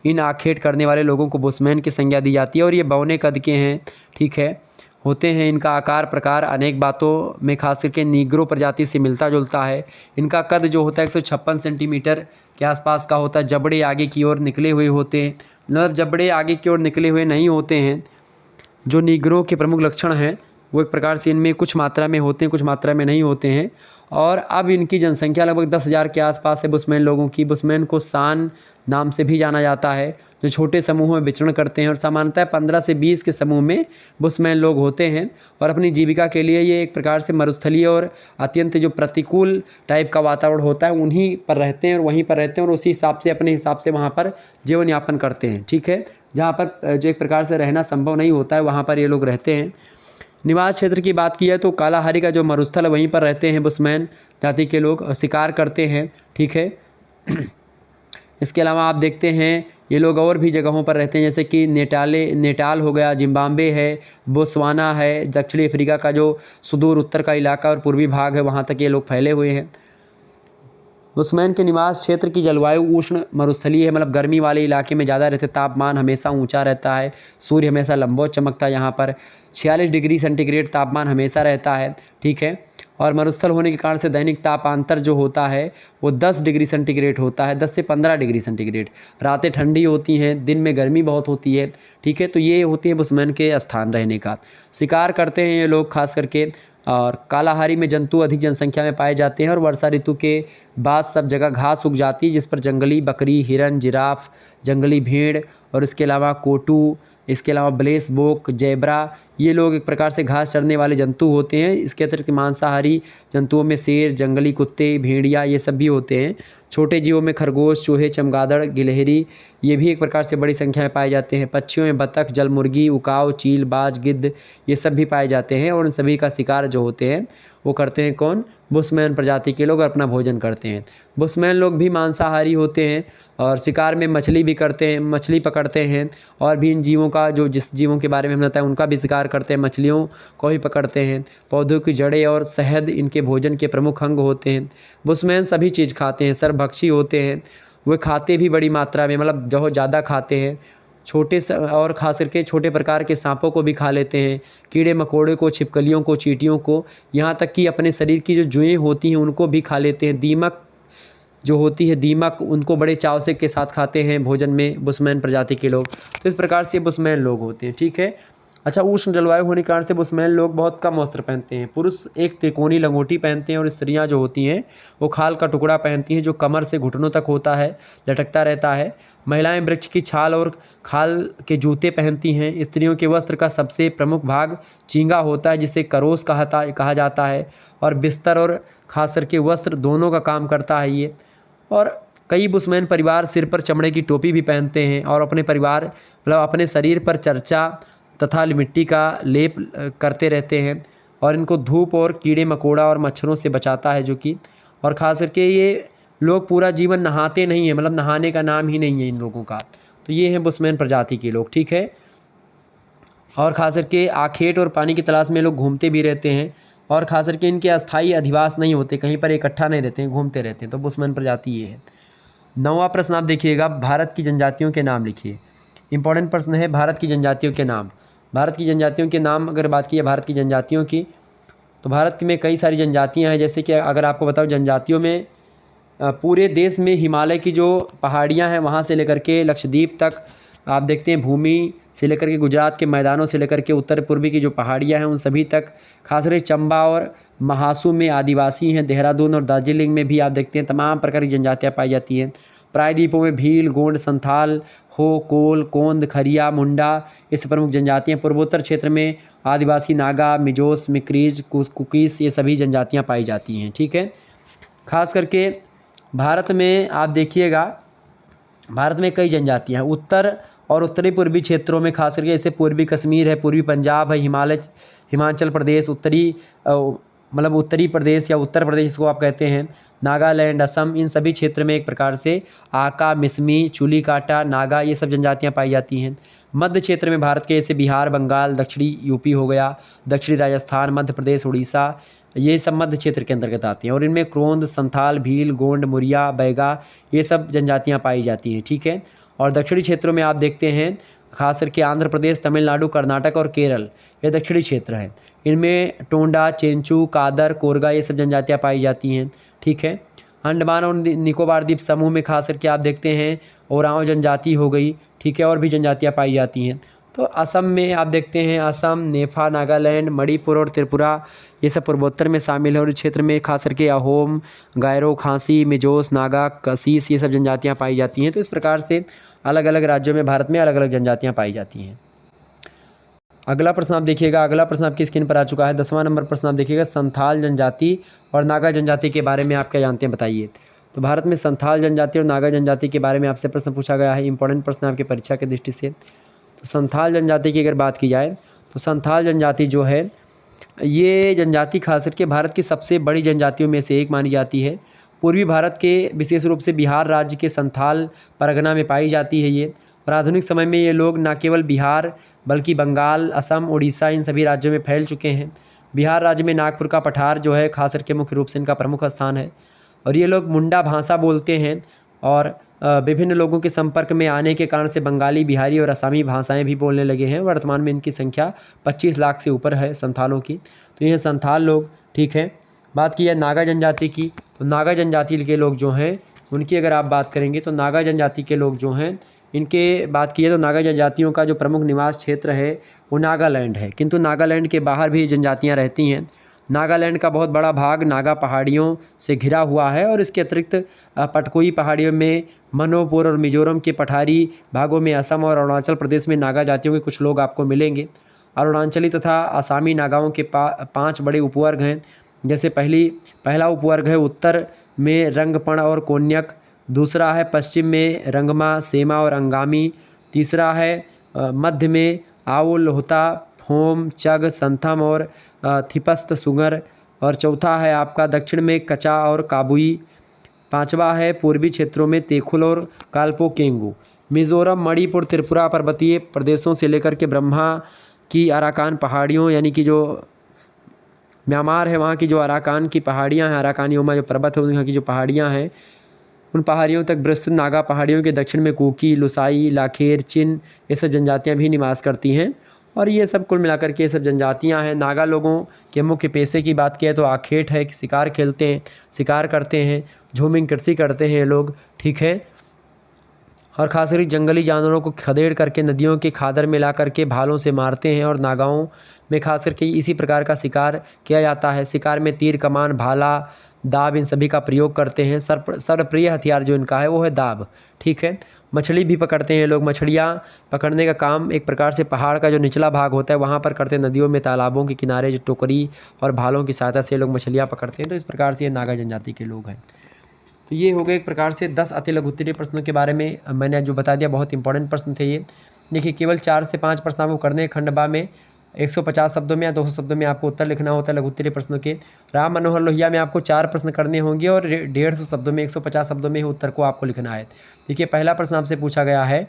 इन आखेट करने वाले लोगों को बुशमैन की संज्ञा दी जाती है। और ये बौने कद के हैं, ठीक है, होते हैं। इनका आकार प्रकार अनेक बातों में खास करके नीग्रो प्रजाति से मिलता जुलता है। इनका कद जो होता है 156 सेंटीमीटर के आसपास का होता है। जबड़े आगे की ओर निकले हुए होते हैं, मतलब जबड़े आगे की ओर निकले हुए नहीं होते हैं। जो नीग्रो के प्रमुख लक्षण हैं वो एक प्रकार से इनमें कुछ मात्रा में होते हैं, कुछ मात्रा में नहीं होते हैं। और अब इनकी जनसंख्या लगभग 10,000 के आसपास है बुशमैन लोगों की। बुशमैन को सान नाम से भी जाना जाता है, जो छोटे समूहों में विचरण करते हैं। और सामान्यतः 15 से 20 के समूह में बुशमैन लोग होते हैं। और अपनी जीविका के लिए ये एक प्रकार से मरुस्थलीय और अत्यंत जो प्रतिकूल टाइप का वातावरण होता है उन्हीं पर रहते हैं और वहीं पर रहते हैं और उसी हिसाब से अपने हिसाब से वहाँ पर जीवन यापन करते हैं, ठीक है। जहाँ पर जो एक प्रकार से रहना संभव नहीं होता है वहाँ पर ये लोग रहते हैं। निवास क्षेत्र की बात की है तो कालाहारी का जो मरुस्थल है वहीं पर रहते हैं बुशमैन जाति के लोग, शिकार करते हैं, ठीक है। इसके अलावा आप देखते हैं ये लोग और भी जगहों पर रहते हैं, जैसे कि नेटाल हो गया, जिम्बाब्वे है, बोत्सवाना है, दक्षिणी अफ्रीका का जो सुदूर उत्तर का इलाका और पूर्वी भाग है वहाँ तक ये लोग फैले हुए हैं। बुशमैन के निवास क्षेत्र की जलवायु उष्ण मरुस्थलीय है, मतलब गर्मी वाले इलाके में ज़्यादा रहते। तापमान हमेशा ऊंचा रहता है, सूर्य हमेशा लंबवत चमकता है। यहाँ पर 46 डिग्री सेंटीग्रेड तापमान हमेशा रहता है, ठीक है। और मरुस्थल होने के कारण से दैनिक तापांतर जो होता है वो 10 डिग्री सेंटीग्रेड होता है, 10 से 15 डिग्री सेंटीग्रेड। रातें ठंडी होती हैं, दिन में गर्मी बहुत होती है, ठीक है। तो ये होती है बुशमैन के स्थान रहने का। शिकार करते हैं ये लोग खास करके। और कालाहारी में जंतु अधिक जनसंख्या में पाए जाते हैं और वर्षा ऋतु के बाद सब जगह घास उग जाती है, जिस पर जंगली बकरी, हिरन, जिराफ, जंगली भेड़ और इसके अलावा कोटू, इसके अलावा ब्लेसबोक, जेब्रा, ये लोग एक प्रकार से घास चरने वाले जंतु होते हैं। इसके अतिरिक्त मांसाहारी जंतुओं में शेर, जंगली कुत्ते, भेड़िया ये सब भी होते हैं। छोटे जीवों में खरगोश, चूहे, चमगादड़, गिलहरी ये भी एक प्रकार से बड़ी संख्या में पाए जाते हैं। पक्षियों में बतख, जलमुर्गी, उकाव, चील, बाज, गिद्ध ये सब भी पाए जाते हैं। और उन सभी का शिकार जो होते हैं वो करते हैं कौन? बुशमैन प्रजाति के लोग अपना भोजन करते हैं। बुशमैन लोग भी मांसाहारी होते हैं और शिकार में मछली भी करते हैं, मछली पकड़ते हैं। और भी इन जीवों का जो जिस जीवों के बारे में हमने बताया उनका भी शिकार करते हैं, मछलियों को भी पकड़ते हैं। पौधों की जड़ें और शहद इनके भोजन के प्रमुख अंग होते हैं। बुशमैन सभी चीज़ खाते हैं, सर्वभक्षी होते हैं। वे खाते भी बड़ी मात्रा में, मतलब बहुत ज़्यादा खाते हैं। और खास करके छोटे प्रकार के सांपों को भी खा लेते हैं, कीड़े मकोड़े को, छिपकलियों को, चींटियों को, यहाँ तक कि अपने शरीर की जो जुएँ होती हैं उनको भी खा लेते हैं। दीमक जो होती है, दीमक, उनको बड़े चाव से के साथ खाते हैं भोजन में बुशमैन प्रजाति के लोग। तो इस प्रकार से बुशमैन लोग होते हैं, ठीक है। अच्छा, उष्ण जलवायु होने के कारण से बुशमैन लोग बहुत कम वस्त्र पहनते हैं। पुरुष एक त्रिकोणी लंगोटी पहनते हैं और स्त्रियां जो होती हैं वो खाल का टुकड़ा पहनती हैं जो कमर से घुटनों तक होता है, लटकता रहता है। महिलाएं वृक्ष की छाल और खाल के जूते पहनती हैं। स्त्रियों के वस्त्र का सबसे प्रमुख भाग चींगा होता है जिसे करोस कहा जाता है। और बिस्तर और खास करके वस्त्र दोनों का काम करता है ये। और कई बुशमैन परिवार सिर पर चमड़े की टोपी भी पहनते हैं और अपने परिवार मतलब अपने शरीर पर चर्चा तथा मिट्टी का लेप करते रहते हैं। और इनको धूप और कीड़े मकोड़ा और मच्छरों से बचाता है, जो कि और ख़ास करके ये लोग पूरा जीवन नहाते नहीं हैं, मतलब नहाने का नाम ही नहीं है इन लोगों का। तो ये हैं बुशमैन प्रजाति के लोग, ठीक है। और ख़ास करके आखेट और पानी की तलाश में लोग घूमते भी रहते हैं, और ख़ास करके इनके अस्थायी अधिवास नहीं होते, कहीं पर इकट्ठा नहीं रहते हैं, घूमते रहते हैं। तो बुशमैन प्रजाति ये है। 9वां प्रश्न आप देखिएगा, भारत की जनजातियों के नाम लिखिए। इंपॉर्टेंट प्रश्न है, भारत की जनजातियों के नाम। भारत की जनजातियों के नाम अगर बात की है भारत की जनजातियों की, तो भारत में कई सारी जनजातियां हैं। जैसे कि अगर आपको बताऊं, जनजातियों में पूरे देश में हिमालय की जो पहाड़ियां हैं वहां से लेकर के लक्षद्वीप तक आप देखते हैं, भूमि से लेकर के गुजरात के मैदानों से लेकर के उत्तर पूर्वी की जो पहाड़ियां हैं उन सभी तक, खासकर चंबा और महासू में आदिवासी हैं। देहरादून और दार्जिलिंग में भी आप देखते हैं तमाम प्रकार की जनजातियाँ पाई जाती हैं। प्रायद्वीपों में भील, गोंड, संथाल, हो, कोल, कोंद, खरिया, मुंडा ये सब प्रमुख जनजातियाँ। पूर्वोत्तर क्षेत्र में आदिवासी नागा, मिजोस, मिक्रीज, कुकीस ये सभी जनजातियाँ पाई जाती हैं, ठीक है। खास करके भारत में आप देखिएगा, भारत में कई जनजातियाँ हैं। उत्तर और उत्तरी पूर्वी क्षेत्रों में खास करके, जैसे पूर्वी कश्मीर है, पूर्वी पंजाब है, हिमाचल प्रदेश, मतलब उत्तरी प्रदेश या उत्तर प्रदेश जिसको आप कहते हैं, नागालैंड, असम, इन सभी क्षेत्र में एक प्रकार से आका, मिसमी, चूली काटा, नागा ये सब जनजातियाँ पाई जाती हैं। मध्य क्षेत्र में भारत के जैसे बिहार, बंगाल, दक्षिणी यूपी हो गया, दक्षिणी राजस्थान, मध्य प्रदेश, उड़ीसा, ये सब मध्य क्षेत्र के अंतर्गत आती हैं। और इनमें क्रोंद, संथाल, भील, गोंड, मुरिया, बैगा ये सब जनजातियाँ पाई जाती हैं, ठीक है। और दक्षिणी क्षेत्रों में आप देखते हैं खास करके आंध्र प्रदेश, तमिलनाडु, कर्नाटक और केरल ये दक्षिणी क्षेत्र हैं। इनमें टोंडा, चेंचू, कादर, कोरगा ये सब जनजातियाँ पाई जाती हैं, ठीक है। अंडमान और निकोबार द्वीप समूह में खास करके आप देखते हैं ओरांव जनजाति हो गई, ठीक है, और भी जनजातियाँ पाई जाती हैं। तो असम में आप देखते हैं असम, नेफा, नागालैंड, मणिपुर और त्रिपुरा ये सब पूर्वोत्तर में शामिल है। और इस क्षेत्र में खास करके अहोम, गायरो, खासी, मिजोस, नागा, कसीस ये सब जनजातियाँ पाई जाती हैं। तो इस प्रकार से अलग अलग राज्यों में भारत में अलग अलग जनजातियाँ पाई जाती हैं। अगला प्रश्न आप देखिएगा, अगला प्रश्न आपकी स्क्रीन पर आ चुका है। 10वां नंबर प्रश्न आप देखिएगा, संथाल जनजाति और नागा जनजाति के बारे में आप क्या जानते हैं बताइए। तो भारत में संथाल जनजाति और नागा जनजाति के बारे में आपसे प्रश्न पूछा गया है। इंपॉर्टेंट प्रश्न आपकी परीक्षा की दृष्टि से। तो संथाल जनजाति की अगर बात की जाए तो संथाल जनजाति जो है ये जनजाति खास करके भारत की सबसे बड़ी जनजातियों में से एक मानी जाती है। पूर्वी भारत के विशेष रूप से बिहार राज्य के संथाल परगना में पाई जाती है ये। और आधुनिक समय में ये लोग न केवल बिहार बल्कि बंगाल, असम, उड़ीसा इन सभी राज्यों में फैल चुके हैं। बिहार राज्य में नागपुर का पठार जो है खास करके मुख्य रूप से इनका प्रमुख स्थान है। और ये लोग मुंडा भाषा बोलते हैं और विभिन्न लोगों के संपर्क में आने के कारण से बंगाली, बिहारी और असमी भाषाएं भी बोलने लगे हैं। वर्तमान में इनकी संख्या 25 लाख से ऊपर है संथालों की। तो ये संथाल लोग, ठीक है। बात की है नागा जनजाति की, तो नागा जनजाति के लोग जो हैं उनकी अगर आप बात करेंगे तो नागा जनजाति के लोग जो हैं इनके बात की है तो नागा जनजातियों का जो प्रमुख निवास क्षेत्र है वो नागालैंड है। किंतु नागालैंड के बाहर भी जनजातियाँ रहती हैं। नागालैंड का बहुत बड़ा भाग नागा पहाड़ियों से घिरा हुआ है और इसके अतिरिक्त पटकोई पहाड़ियों में, मनोपुर और मिजोरम के पठारी भागों में, असम और अरुणाचल प्रदेश में नागा जातियों के कुछ लोग आपको मिलेंगे। अरुणाचली तथा आसामी नागाओं के 5 बड़े उपवर्ग हैं। जैसे पहला उपवर्ग है उत्तर में रंगपण और कोन्यक, दूसरा है पश्चिम में रंगमा, सेमा और अंगामी, तीसरा है मध्य में आओ, लोहता, फोम, चग, संथम और थिपस्त सुगर, और चौथा है आपका दक्षिण में कचा और काबुई, पांचवा है पूर्वी क्षेत्रों में तेखुल और काल्पो केंगू। मिजोरम, मणिपुर, त्रिपुरा पर्वतीय प्रदेशों से लेकर के ब्रह्मा की अराकान पहाड़ियों यानी कि जो म्यांमार है वहाँ की जो अराकान की पहाड़ियाँ हैं, अराकानियोमा जो पर्वत है वहाँ की जो पहाड़ियाँ हैं उन पहाड़ियों तक विस्तृत नागा पहाड़ियों के दक्षिण में कुकी, लुसाई, लाखेर, चिन ये सब जनजातियाँ भी निवास करती हैं। और ये सब कुल मिलाकर के ये सब जनजातियाँ हैं। नागा लोगों के मुख्य पेशे की बात की है तो आखेट है कि शिकार खेलते हैं, शिकार करते हैं, झूमिंग कृषि करते हैं ये लोग, ठीक है। और खास करके जंगली जानवरों को खदेड़ करके नदियों के खादर में ला करके भालों से मारते हैं। और नागाओं में खास करके इसी प्रकार का शिकार किया जाता है। शिकार में तीर, कमान, भाला, दाब इन सभी का प्रयोग करते हैं। सर्वप्रिय हथियार जो इनका है वो है दाब, ठीक है। मछली भी पकड़ते हैं लोग। मछलियाँ पकड़ने का काम एक प्रकार से पहाड़ का जो निचला भाग होता है वहाँ पर करते हैं। नदियों में, तालाबों के किनारे जो टोकरी और भालों की सहायता से लोग मछलियाँ पकड़ते हैं। तो इस प्रकार से ये नागा जनजाति के लोग हैं। तो ये हो गए एक प्रकार से 10 अति लघु उत्तरीय प्रश्नों के बारे में मैंने जो बता दिया। बहुत इंपॉर्टेंट प्रश्न थे ये। देखिए केवल 4 से 5 प्रश्न आपको करने हैं खंड बा में। 150 शब्दों में या 200 शब्दों में आपको उत्तर लिखना होता है लघु उत्तरीय प्रश्नों के। राम मनोहर लोहिया में आपको 4 प्रश्न करने होंगे और 150 शब्दों में 150 शब्दों में ही उत्तर को आपको लिखना है। देखिए पहला प्रश्न आपसे पूछा गया है,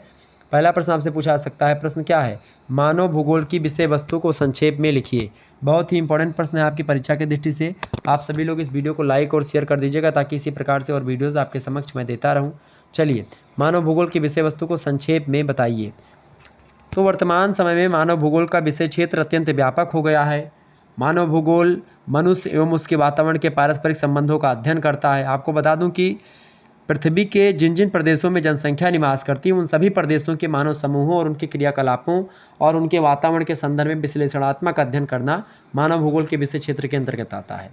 पहला प्रश्न आपसे पूछा जा सकता है। प्रश्न क्या है? मानव भूगोल की विषय वस्तु को संक्षेप में लिखिए। बहुत ही इंपॉर्टेंट प्रश्न है आपकी परीक्षा की दृष्टि से। आप सभी लोग इस वीडियो को लाइक और शेयर कर दीजिएगा ताकि इसी प्रकार से और वीडियोज़ आपके समक्ष मैं देता रहूँ। चलिए, मानव भूगोल की विषय वस्तु को संक्षेप में बताइए। तो वर्तमान समय में मानव भूगोल का विषय क्षेत्र अत्यंत व्यापक हो गया है। मानव भूगोल मनुष्य एवं उसके वातावरण के पारस्परिक संबंधों का अध्ययन करता है। आपको बता दूं कि पृथ्वी के जिन जिन प्रदेशों में जनसंख्या निवास करती है उन सभी प्रदेशों के मानव समूहों और उनके क्रियाकलापों और उनके वातावरण के संदर्भ में विश्लेषणात्मक अध्ययन करना मानव भूगोल के विषय क्षेत्र के अंतर्गत आता है।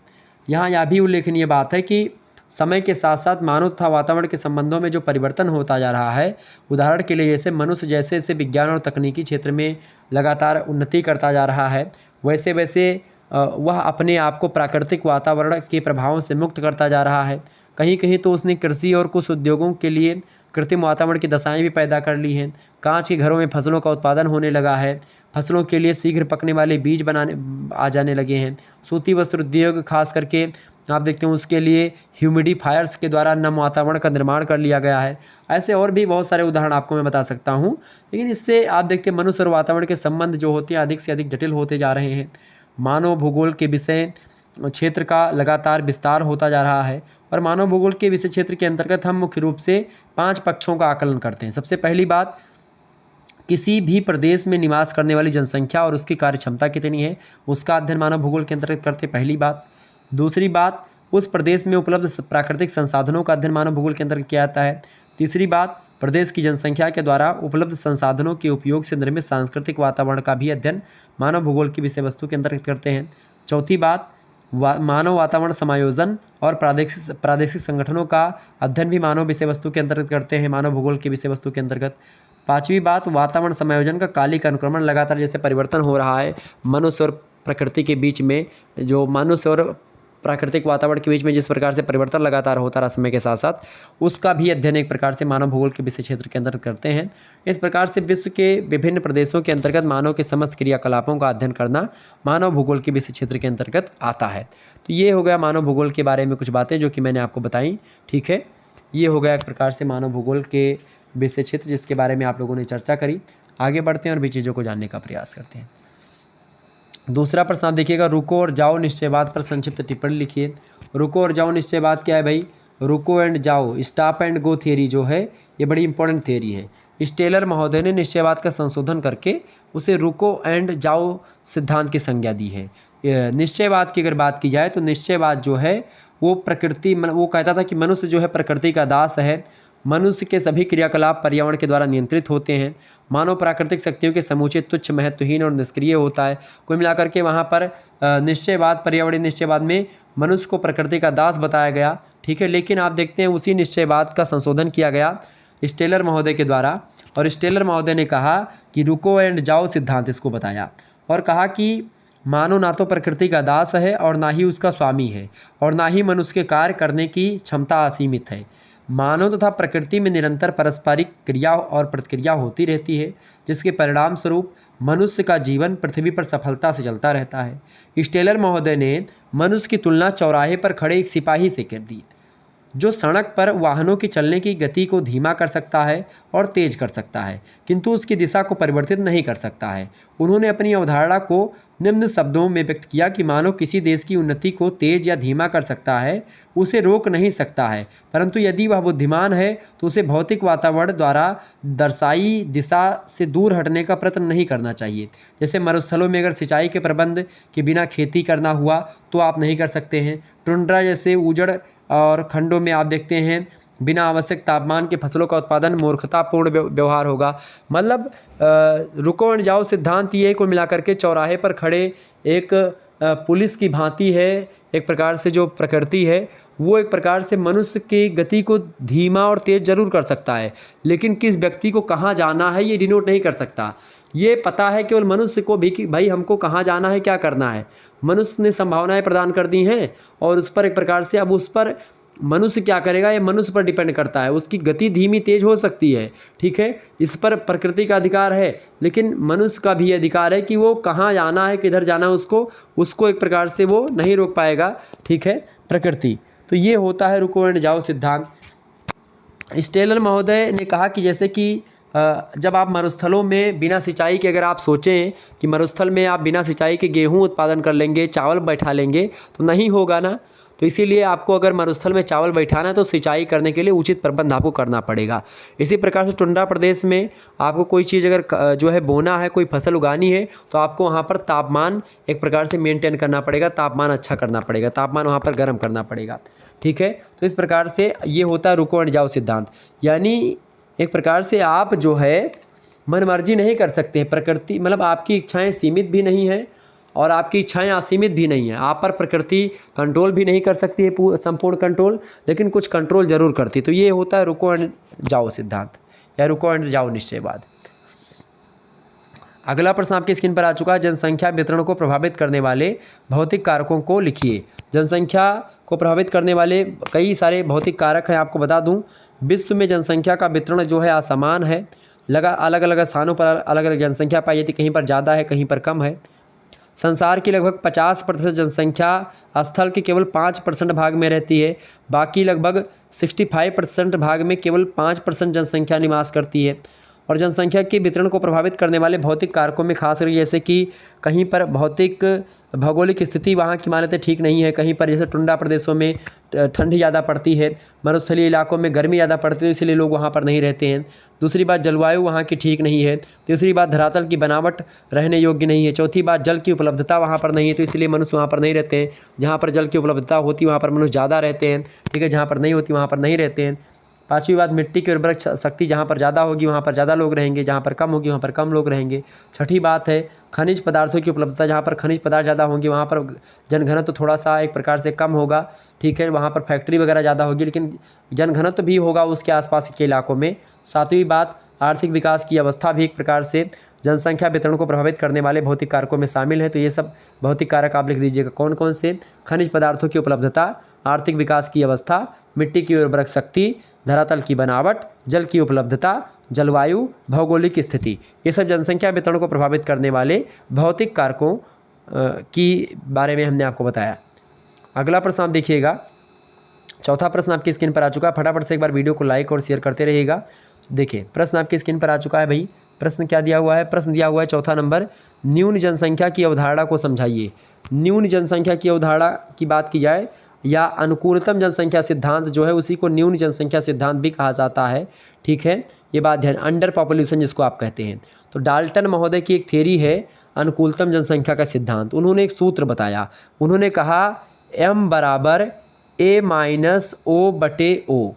यहाँ यह भी उल्लेखनीय बात है कि समय के साथ साथ मानव तथा वातावरण के संबंधों में जो परिवर्तन होता जा रहा है, उदाहरण के लिए जैसे मनुष्य जैसे जैसे विज्ञान और तकनीकी क्षेत्र में लगातार उन्नति करता जा रहा है, वैसे वैसे वह अपने आप को प्राकृतिक वातावरण के प्रभावों से मुक्त करता जा रहा है। कहीं कहीं तो उसने कृषि और कुछ उद्योगों के लिए कृत्रिम वातावरण की दशाएं भी पैदा कर ली हैं। कांच के घरों में फसलों का उत्पादन होने लगा है। फसलों के लिए शीघ्र पकने वाले बीज बनाने आ जाने लगे हैं। सूती वस्त्र उद्योग खास करके आप देखते हैं उसके लिए ह्यूमिडिफायर्स के द्वारा नम वातावरण का निर्माण कर लिया गया है। ऐसे और भी बहुत सारे उदाहरण आपको मैं बता सकता हूँ, लेकिन इससे आप देखते हैं मनुष्य और वातावरण के संबंध जो होते हैं अधिक से अधिक जटिल होते जा रहे हैं। मानव भूगोल के विषय क्षेत्र का लगातार विस्तार होता जा रहा है और मानव भूगोल के विषय क्षेत्र के अंतर्गत हम मुख्य रूप से 5 पक्षों का आकलन करते हैं। सबसे पहली बात, किसी भी प्रदेश में निवास करने वाली जनसंख्या और उसकी कार्यक्षमता कितनी है, उसका अध्ययन मानव भूगोल के अंतर्गत करते हैं, पहली बात। दूसरी बात, उस प्रदेश में उपलब्ध प्राकृतिक संसाधनों का अध्ययन मानव भूगोल के अंतर्गत किया जाता है। तीसरी बात, प्रदेश की जनसंख्या के द्वारा उपलब्ध संसाधनों के उपयोग से निर्मित सांस्कृतिक वातावरण का भी अध्ययन मानव भूगोल की विषय वस्तु के अंतर्गत करते हैं। चौथी बात, मानव वातावरण समायोजन और प्रादेशिक संगठनों का अध्ययन भी मानव विषय वस्तु के अंतर्गत करते हैं, मानव भूगोल की विषय वस्तु के अंतर्गत। पांचवी बात, वातावरण समायोजन का कालिक अनुक्रमण, लगातार जैसे परिवर्तन हो रहा है मनुष्य और प्रकृति के बीच में, जो मनुष्य और प्राकृतिक वातावरण के बीच में जिस प्रकार से परिवर्तन लगातार होता रहा समय के साथ साथ, उसका भी अध्ययन एक प्रकार से मानव भूगोल के विषय क्षेत्र के अंतर्गत करते हैं। इस प्रकार से विश्व के विभिन्न प्रदेशों के अंतर्गत मानव के समस्त क्रियाकलापों का अध्ययन करना मानव भूगोल के विषय क्षेत्र के अंतर्गत आता है। तो ये हो गया मानव भूगोल के बारे में कुछ बातें जो कि मैंने आपको बताई। ठीक है, ये हो गया एक प्रकार से मानव भूगोल के विषय क्षेत्र जिसके बारे में आप लोगों ने चर्चा करी। आगे बढ़ते हैं और भी चीज़ों को जानने का प्रयास करते हैं। दूसरा प्रश्न आप देखिएगा, रुको और जाओ निश्चयवाद पर संक्षिप्त टिप्पणी लिखिए। रुको और जाओ निश्चयवाद क्या है भाई? रुको एंड जाओ, स्टॉप एंड गो थियरी जो है ये बड़ी इंपॉर्टेंट थियरी है। स्टेलर महोदय ने निश्चयवाद का संशोधन करके उसे रुको एंड जाओ सिद्धांत की संज्ञा दी है। निश्चयवाद की अगर बात की जाए तो निश्चयवाद जो है वो वो कहता था कि मनुष्य जो है प्रकृति का दास है। मनुष्य के सभी क्रियाकलाप पर्यावरण के द्वारा नियंत्रित होते हैं। मानव प्राकृतिक शक्तियों के समूचे तुच्छ, महत्वहीन और निष्क्रिय होता है। कुल मिलाकर के वहाँ पर निश्चयवाद, पर्यावरणीय निश्चयवाद में मनुष्य को प्रकृति का दास बताया गया। ठीक है, लेकिन आप देखते हैं उसी निश्चयवाद का संशोधन किया गया स्टेलर महोदय के द्वारा, और स्टेलर महोदय ने कहा कि रुको एंड जाओ सिद्धांत इसको बताया और कहा कि मानव ना तो प्रकृति का दास है और ना ही उसका स्वामी है और ना ही मनुष्य के कार्य करने की क्षमता असीमित है। मानव तथा प्रकृति में निरंतर पारस्परिक क्रिया और प्रतिक्रिया होती रहती है, जिसके परिणाम स्वरूप मनुष्य का जीवन पृथ्वी पर सफलता से चलता रहता है। स्टेलर महोदय ने मनुष्य की तुलना चौराहे पर खड़े एक सिपाही से कर दी, जो सड़क पर वाहनों की चलने की गति को धीमा कर सकता है और तेज कर सकता है, किंतु उसकी दिशा को परिवर्तित नहीं कर सकता है। उन्होंने अपनी अवधारणा को निम्न शब्दों में व्यक्त किया कि मानव किसी देश की उन्नति को तेज या धीमा कर सकता है, उसे रोक नहीं सकता है, परंतु यदि वह बुद्धिमान है तो उसे भौतिक वातावरण द्वारा दर्शाई दिशा से दूर हटने का प्रयत्न नहीं करना चाहिए। जैसे मरुस्थलों में अगर सिंचाई के प्रबंध के बिना खेती करना हुआ तो आप नहीं कर सकते हैं। टुंड्रा जैसे उजड़ और खंडों में आप देखते हैं बिना आवश्यक तापमान के फसलों का उत्पादन मूर्खतापूर्ण व्यवहार होगा। मतलब रुको एंड जाओ सिद्धांत ये को मिलाकर के चौराहे पर खड़े एक पुलिस की भांति है। एक प्रकार से जो प्रकृति है वो एक प्रकार से मनुष्य की गति को धीमा और तेज जरूर कर सकता है, लेकिन किस व्यक्ति को कहाँ जाना है ये डिनोट नहीं कर सकता। ये पता है केवल मनुष्य को भी कि भाई हमको कहाँ जाना है, क्या करना है। मनुष्य ने संभावनाएं प्रदान कर दी हैं और उस पर एक प्रकार से अब उस पर मनुष्य क्या करेगा, ये मनुष्य पर डिपेंड करता है। उसकी गति धीमी तेज हो सकती है, ठीक है, इस पर प्रकृति का अधिकार है, लेकिन मनुष्य का भी अधिकार है कि वो कहाँ जाना है, किधर जाना है, उसको एक प्रकार से वो नहीं रोक पाएगा, ठीक है, प्रकृति। तो ये होता है रुको एंड जाओ सिद्धांत। स्टेलर महोदय ने कहा कि जैसे कि जब आप मरुस्थलों में बिना सिंचाई के, अगर आप सोचें कि मरुस्थल में आप बिना सिंचाई के गेहूं उत्पादन कर लेंगे, चावल बैठा लेंगे, तो नहीं होगा ना। तो इसीलिए आपको अगर मरुस्थल में चावल बैठाना है तो सिंचाई करने के लिए उचित प्रबंध आपको करना पड़ेगा। इसी प्रकार से टुंड्रा प्रदेश में आपको कोई चीज़ अगर जो है बोना है, कोई फसल उगानी है, तो आपको वहाँ पर तापमान एक प्रकार से मेंटेन करना पड़ेगा, तापमान अच्छा करना पड़ेगा, तापमान वहाँ पर गर्म करना पड़ेगा, ठीक है। तो इस प्रकार से ये होता है रुको एंड जाओ सिद्धांत। यानी एक प्रकार से आप जो है मनमर्जी नहीं कर सकते हैं। प्रकृति मतलब आपकी इच्छाएं सीमित भी नहीं हैं और आपकी इच्छाएं असीमित भी नहीं हैं। आप पर प्रकृति कंट्रोल भी नहीं कर सकती है संपूर्ण कंट्रोल, लेकिन कुछ कंट्रोल जरूर करती है। तो ये होता है रुको एंड जाओ सिद्धांत या रुको एंड जाओ निश्चयवाद। अगला प्रश्न आपकी स्क्रीन पर आ चुका है। जनसंख्या वितरण को प्रभावित करने वाले भौतिक कारकों को लिखिए। जनसंख्या को प्रभावित करने वाले कई सारे भौतिक कारक हैं। आपको बता दूं, विश्व में जनसंख्या का वितरण जो है असमान है। अलग अलग स्थानों पर अलग अलग जनसंख्या पाई जाती है, कहीं पर ज़्यादा है, कहीं पर कम है। संसार की लगभग 50% जनसंख्या स्थल के केवल 5% भाग में रहती है। बाकी लगभग 65% भाग में केवल 5% जनसंख्या निवास करती है। और जनसंख्या के वितरण को प्रभावित करने वाले भौतिक कारकों में खास करके जैसे कि कहीं पर भौतिक भौगोलिक स्थिति वहाँ की मान्यता ठीक नहीं है, कहीं पर जैसे टुंड्रा प्रदेशों में ठंडी ज़्यादा पड़ती है, मरुस्थलीय इलाकों में गर्मी ज़्यादा पड़ती है, इसलिए लोग वहाँ पर नहीं रहते हैं। दूसरी बात, जलवायु वहाँ की ठीक नहीं है। तीसरी बात, धरातल की बनावट रहने योग्य नहीं है। चौथी बात, जल की उपलब्धता वहाँ पर नहीं है, तो इसलिए मनुष्य वहाँ पर नहीं रहते हैं। जहाँ पर जल की उपलब्धता होती है वहाँ पर मनुष्य ज़्यादा रहते हैं, ठीक है, जहाँ पर नहीं होती वहाँ पर नहीं रहते हैं। पांचवी बात, मिट्टी की उर्वरक शक्ति जहाँ पर ज़्यादा होगी वहाँ पर ज़्यादा लोग रहेंगे, जहाँ पर कम होगी वहाँ पर कम लोग रहेंगे। छठी बात है खनिज पदार्थों की उपलब्धता, जहाँ पर खनिज पदार्थ ज़्यादा होंगे वहाँ पर जनघनत्व तो थोड़ा सा एक प्रकार से कम होगा, ठीक है, वहाँ पर फैक्ट्री वगैरह ज़्यादा होगी, लेकिन जनघनत्व भी होगा उसके आसपास के इलाकों में। सातवीं बात, आर्थिक विकास की अवस्था भी एक प्रकार से जनसंख्या वितरण को प्रभावित करने वाले भौतिक कारकों में शामिल है। तो ये सब भौतिक कारक आप लिख दीजिएगा कौन कौन से। खनिज पदार्थों की उपलब्धता, आर्थिक विकास की अवस्था, मिट्टी की उर्वरक शक्ति, धरातल की बनावट, जल की उपलब्धता, जलवायु, भौगोलिक स्थिति, ये सब जनसंख्या वितरण को प्रभावित करने वाले भौतिक कारकों की बारे में हमने आपको बताया। अगला प्रश्न आप देखिएगा, चौथा प्रश्न आपकी स्क्रीन पर आ चुका है। फटाफट से एक बार वीडियो को लाइक और शेयर करते रहिएगा। देखिए प्रश्न आपकी स्क्रीन पर आ चुका है भाई। प्रश्न क्या दिया हुआ है? प्रश्न दिया हुआ है चौथा नंबर, न्यून जनसंख्या की अवधारणा को समझाइए। न्यून जनसंख्या की अवधारणा की बात की जाए या अनुकूलतम जनसंख्या सिद्धांत जो है उसी को न्यून जनसंख्या सिद्धांत भी कहा जाता है, ठीक है, ये बात ध्यान, अंडर पॉपुलेशन जिसको आप कहते हैं। तो डाल्टन महोदय की एक थ्योरी है अनुकूलतम जनसंख्या का सिद्धांत। उन्होंने एक सूत्र बताया, उन्होंने कहा m बराबर a-o/o।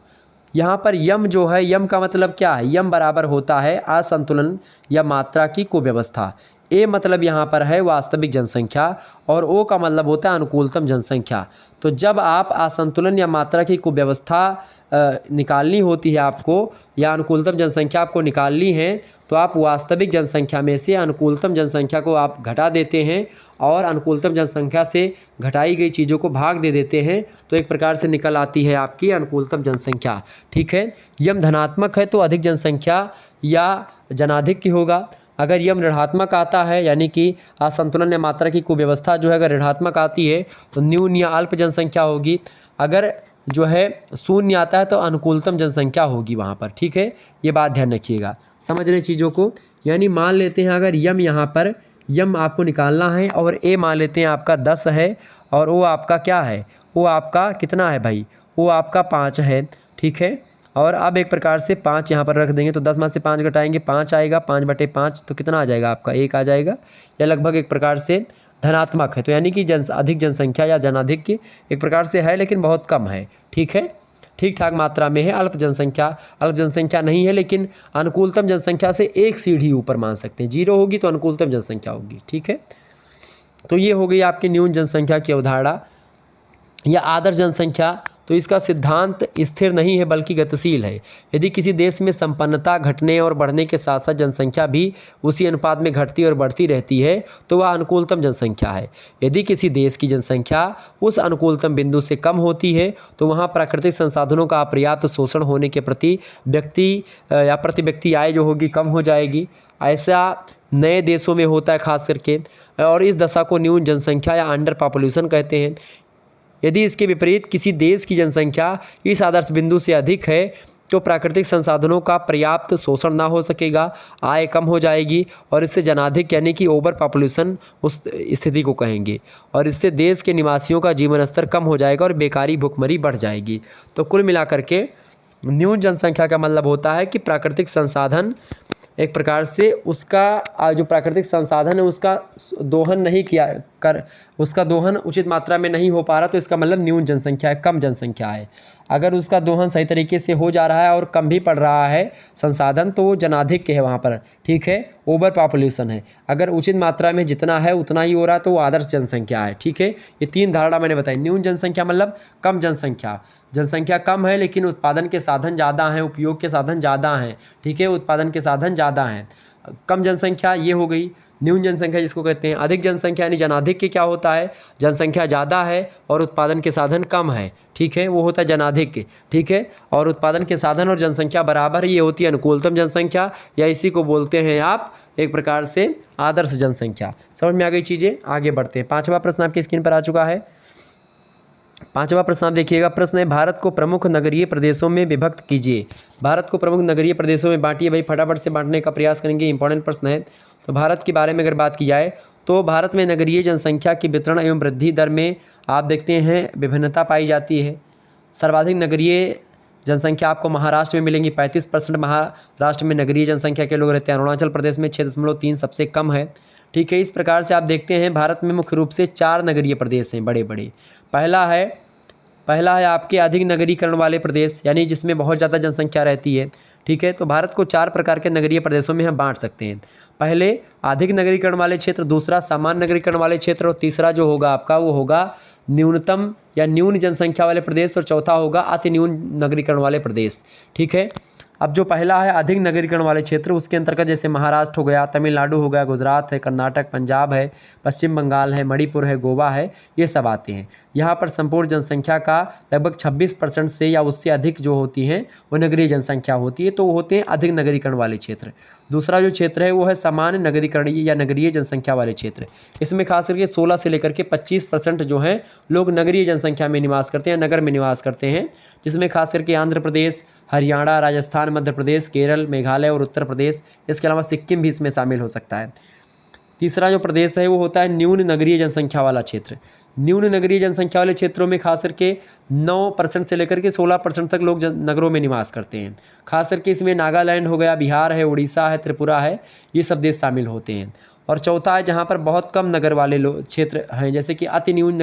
यहाँ पर यम जो है, यम का मतलब क्या है? यम बराबर होता है असंतुलन या मात्रा की कुव्यवस्था। ए मतलब यहाँ पर है वास्तविक जनसंख्या और ओ का मतलब होता है अनुकूलतम जनसंख्या। तो जब आप असंतुलन या मात्रा की कुव्यवस्था निकालनी होती है आपको, या अनुकूलतम जनसंख्या आपको निकालनी है, तो आप वास्तविक जनसंख्या में से अनुकूलतम जनसंख्या को आप घटा देते हैं और अनुकूलतम जनसंख्या से घटाई गई चीज़ों को भाग दे देते हैं, तो एक प्रकार से निकल आती है आपकी अनुकूलतम जनसंख्या, ठीक है। यम धनात्मक है तो अधिक जनसंख्या या जनाधिक्य होगा। अगर यम ऋणात्मक आता है यानी कि असंतुलन या मात्रा की कुव्यवस्था जो है अगर ऋणात्मक आती है तो न्यून या अल्प जनसंख्या होगी। अगर जो है शून्य आता है तो अनुकूलतम जनसंख्या होगी वहाँ पर, ठीक है, ये बात ध्यान रखिएगा, समझ रहे चीज़ों को। यानी मान लेते हैं अगर यम यहाँ पर यम आपको निकालना है और ए मान लेते हैं आपका 10 है और वो आपका क्या है, वो आपका कितना है भाई, वो आपका 5 है, ठीक है। और अब एक प्रकार से 5 यहाँ पर रख देंगे तो 10 में से 5 घटाएंगे 5 आएगा, 5/5 तो कितना आ जाएगा आपका 1 आ जाएगा, या लगभग एक प्रकार से धनात्मक है। तो यानी कि अधिक जनसंख्या या जनाधिक्य एक प्रकार से है लेकिन बहुत कम है, ठीक है, ठीक ठाक मात्रा में है। अल्प जनसंख्या नहीं है लेकिन अनुकूलतम जनसंख्या से एक सीढ़ी ऊपर मान सकते हैं, 0 होगी तो अनुकूलतम जनसंख्या होगी, ठीक है। तो ये हो गई आपकी न्यून जनसंख्या की अवधारणा या आदर्श जनसंख्या। तो इसका सिद्धांत स्थिर नहीं है बल्कि गतिशील है। यदि किसी देश में संपन्नता घटने और बढ़ने के साथ साथ जनसंख्या भी उसी अनुपात में घटती और बढ़ती रहती है तो वह अनुकूलतम जनसंख्या है। यदि किसी देश की जनसंख्या उस अनुकूलतम बिंदु से कम होती है तो वहाँ प्राकृतिक संसाधनों का अपर्याप्त शोषण होने के प्रति प्रति व्यक्ति आय जो होगी कम हो जाएगी। ऐसा नए देशों में होता है खास करके, और इस दशा को न्यून जनसंख्या या अंडर पॉपुलेशन कहते हैं। यदि इसके विपरीत किसी देश की जनसंख्या इस आदर्श बिंदु से अधिक है तो प्राकृतिक संसाधनों का पर्याप्त शोषण ना हो सकेगा, आय कम हो जाएगी और इससे जनाधिक यानी कि ओवर पॉपुलेशन उस स्थिति को कहेंगे, और इससे देश के निवासियों का जीवन स्तर कम हो जाएगा और बेकारी भुखमरी बढ़ जाएगी। तो कुल मिलाकर के न्यून जनसंख्या का मतलब होता है कि प्राकृतिक संसाधन एक प्रकार से उसका जो प्राकृतिक संसाधन है उसका दोहन नहीं किया कर उसका दोहन उचित मात्रा में नहीं हो पा रहा, तो इसका मतलब न्यून जनसंख्या है, कम जनसंख्या है। अगर उसका दोहन सही तरीके से हो जा रहा है और कम भी पड़ रहा है संसाधन तो वो जनाधिक्य है वहाँ पर, ठीक है, ओवर पॉपुलेशन है। अगर उचित मात्रा में जितना है उतना ही हो रहा है तो वो आदर्श जनसंख्या है, ठीक है। ये तीन धारणा मैंने बताई। न्यून जनसंख्या मतलब कम जनसंख्या, जनसंख्या कम है लेकिन उत्पादन के साधन ज़्यादा हैं, उपयोग के साधन ज़्यादा हैं, ठीक है, उत्पादन के साधन ज़्यादा हैं। कम जनसंख्या ये हो गई। न्यून जनसंख्या जिसको कहते हैं। अधिक जनसंख्या यानी जनाधिक्य क्या होता है, जनसंख्या ज़्यादा है और उत्पादन के साधन कम है, ठीक है, वो होता है जनाधिक्य, ठीक है। और उत्पादन के साधन और जनसंख्या बराबर, ये होती है अनुकूलतम जनसंख्या, या इसी को बोलते हैं आप एक प्रकार से आदर्श जनसंख्या। समझ में आ गई चीज़ें, आगे बढ़ते हैं। पाँचवा प्रश्न आपकी स्क्रीन पर आ चुका है। पांचवा प्रश्न आप देखिएगा। प्रश्न है भारत को प्रमुख नगरीय प्रदेशों में विभक्त कीजिए। भारत को प्रमुख नगरीय प्रदेशों में बांटिए। भाई फटाफट से बांटने का प्रयास करेंगे, इंपॉर्टेंट प्रश्न है। तो भारत के बारे में अगर बात की जाए तो भारत में नगरीय जनसंख्या की वितरण एवं वृद्धि दर में आप देखते हैं विभिन्नता पाई जाती है। सर्वाधिक नगरीय जनसंख्या आपको महाराष्ट्र में मिलेंगी, 35% महाराष्ट्र में नगरीय जनसंख्या के लोग रहते हैं। अरुणाचल प्रदेश में 6.3 सबसे कम है, ठीक है। इस प्रकार से आप देखते हैं भारत में मुख्य रूप से 4 नगरीय प्रदेश हैं बड़े बड़े। पहला है आपके अधिक नगरीकरण वाले प्रदेश, यानी जिसमें बहुत ज़्यादा जनसंख्या रहती है, ठीक है। तो भारत को 4 प्रकार के नगरीय प्रदेशों में हम बांट सकते हैं। पहले अधिक नगरीकरण वाले क्षेत्र, दूसरा सामान्य नगरीकरण वाले क्षेत्र, और तीसरा जो होगा आपका वो होगा न्यूनतम या न्यून जनसंख्या वाले प्रदेश, और चौथा होगा अति न्यून नगरीकरण वाले प्रदेश, ठीक है। अब जो पहला है अधिक नगरीकरण वाले क्षेत्र, उसके अंतर्गत जैसे महाराष्ट्र हो गया, तमिलनाडु हो गया, गुजरात है, कर्नाटक, पंजाब है, पश्चिम बंगाल है, मणिपुर है, गोवा है, ये सब आते हैं। यहाँ पर संपूर्ण जनसंख्या का लगभग 26% से या उससे अधिक जो होती हैं वो नगरीय जनसंख्या होती है, तो वो होते हैं अधिक नगरीकरण वाले क्षेत्र। दूसरा जो क्षेत्र है वो है सामान्य नगरीकरण या नगरीय जनसंख्या वाले क्षेत्र। इसमें खास करके 16 से लेकर के 25% जो हैं लोग नगरीय जनसंख्या में निवास करते हैं, नगर में निवास करते हैं, जिसमें खास करके आंध्र प्रदेश, हरियाणा, राजस्थान, मध्य प्रदेश, केरल, मेघालय और उत्तर प्रदेश, इसके अलावा सिक्किम भी इसमें शामिल हो सकता है। तीसरा जो प्रदेश है वो होता है न्यून नगरीय जनसंख्या वाला क्षेत्र। न्यून नगरीय जनसंख्या वाले क्षेत्रों में खास करके 9% से लेकर के 16% तक लोग नगरों में निवास करते हैं। खास करके इसमें नागालैंड हो गया, बिहार है, उड़ीसा है, त्रिपुरा है, ये सब देश शामिल होते हैं। और चौथा है जहाँ पर बहुत कम नगर वाले क्षेत्र हैं, जैसे कि अति न्यून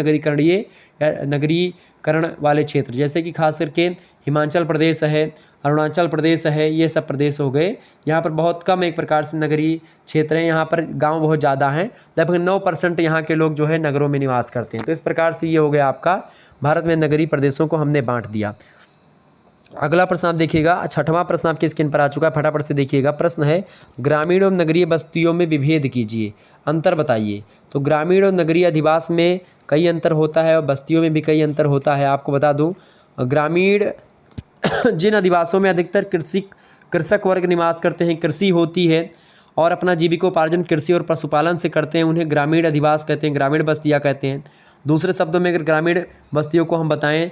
नगरीकरण वाले क्षेत्र, जैसे कि खास करके हिमाचल प्रदेश है, अरुणाचल प्रदेश है, ये सब प्रदेश हो गए। यहाँ पर बहुत कम एक प्रकार से नगरीय क्षेत्र हैं, यहाँ पर गांव बहुत ज़्यादा हैं, लगभग 9% यहाँ के लोग जो है नगरों में निवास करते हैं। तो इस प्रकार से ये हो गया आपका भारत में नगरीय प्रदेशों को हमने बांट दिया। अगला प्रश्न आप देखिएगा, छठवां प्रश्न आपकी स्क्रीन पर आ चुका है, फटाफट से देखिएगा। प्रश्न है ग्रामीण और नगरीय बस्तियों में विभेद कीजिए, अंतर बताइए। तो ग्रामीण और नगरीय अधिवास में कई अंतर होता है और बस्तियों में भी कई अंतर होता है। आपको बता दूं, ग्रामीण जिन अधिवासों में अधिकतर कृषक वर्ग निवास करते हैं, कृषि होती है और अपना जीविकोपार्जन कृषि और पशुपालन से करते हैं, उन्हें ग्रामीण अधिवास कहते हैं, ग्रामीण बस्तियाँ कहते हैं। दूसरे शब्दों में अगर ग्रामीण बस्तियों को हम बताएं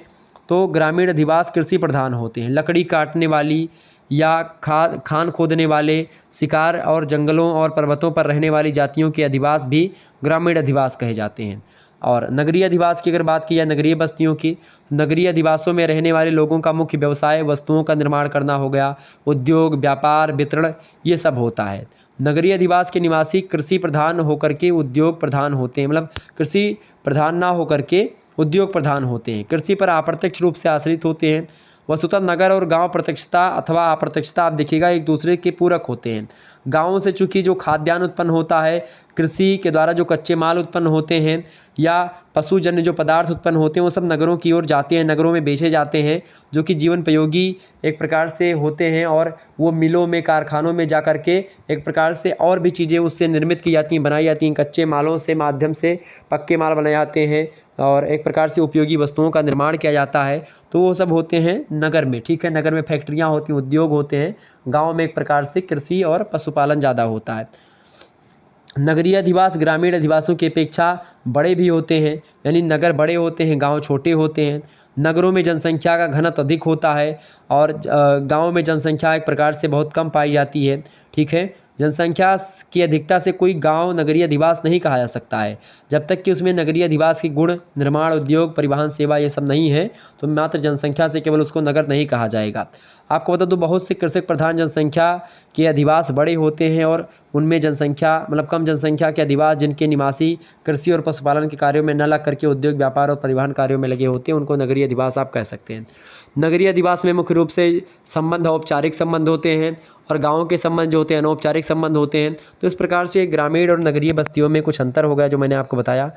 तो ग्रामीण अधिवास कृषि प्रधान होते हैं। लकड़ी काटने वाली या खान खोदने वाले, शिकार और जंगलों और पर्वतों पर रहने वाली जातियों के अधिवास भी ग्रामीण अधिवास कहे जाते हैं। और नगरीय अधिवास की अगर बात की जाए, नगरीय बस्तियों की, नगरीय अधिवासों में रहने वाले लोगों का मुख्य व्यवसाय वस्तुओं का निर्माण करना हो गया, उद्योग, व्यापार, वितरण, ये सब होता है। नगरीय अधिवास के निवासी कृषि प्रधान होकर के उद्योग प्रधान होते हैं, मतलब कृषि प्रधान ना होकर के उद्योग प्रधान होते हैं, कृषि पर अप्रत्यक्ष रूप से आश्रित होते हैं। वस्तुतः नगर और गांव प्रत्यक्षता अथवा अप्रत्यक्षता आप देखिएगा एक दूसरे के पूरक होते हैं। गाँवों से चूँकि जो खाद्यान्न उत्पन्न होता है, कृषि के द्वारा जो कच्चे माल उत्पन्न होते हैं, या पशुजन्य जो पदार्थ उत्पन्न होते हैं वो सब नगरों की ओर जाते हैं, नगरों में बेचे जाते हैं, जो कि जीवनोपयोगी एक प्रकार से होते हैं और वो मिलों में, कारखानों में जा कर के एक प्रकार से और भी चीज़ें उससे निर्मित की जाती हैं, बनाई जाती हैं। कच्चे मालों से माध्यम से पक्के माल बनाए जाते हैं और एक प्रकार से उपयोगी वस्तुओं का निर्माण किया जाता है। तो वो सब होते हैं नगर में, ठीक है। नगर में फैक्ट्रियाँ होती हैं, उद्योग होते हैं। गाँव में एक प्रकार से कृषि और पशुपालन ज़्यादा होता है। नगरीय अधिवास ग्रामीण अधिवासों की अपेक्षा बड़े भी होते हैं, यानी नगर बड़े होते हैं, गांव छोटे होते हैं। नगरों में जनसंख्या का घनत्व अधिक होता है और गांव में जनसंख्या एक प्रकार से बहुत कम पाई जाती है, ठीक है। जनसंख्या की अधिकता से कोई गांव नगरीय अधिवास नहीं कहा जा सकता है। जब तक कि उसमें नगरीय अधिवास के गुण, निर्माण, उद्योग, परिवहन सेवा ये सब नहीं है तो मात्र जनसंख्या से केवल उसको नगर नहीं कहा जाएगा। आपको बता दूं, बहुत से कृषक प्रधान जनसंख्या के अधिवास बड़े होते हैं और उनमें जनसंख्या मतलब कम जनसंख्या के अधिवास जिनके निवासी कृषि और पशुपालन के कार्यों में न लग करके उद्योग, व्यापार और परिवहन कार्यों में लगे होते हैं, उनको नगरीय अधिवास आप कह सकते हैं। नगरीय अधिवास में मुख्य रूप से संबंध औपचारिक संबंध होते हैं और गाँव के संबंध जो होते हैं अनौपचारिक संबंध होते हैं। तो इस प्रकार से ग्रामीण और नगरीय बस्तियों में कुछ अंतर हो गया जो मैंने आपको बताया।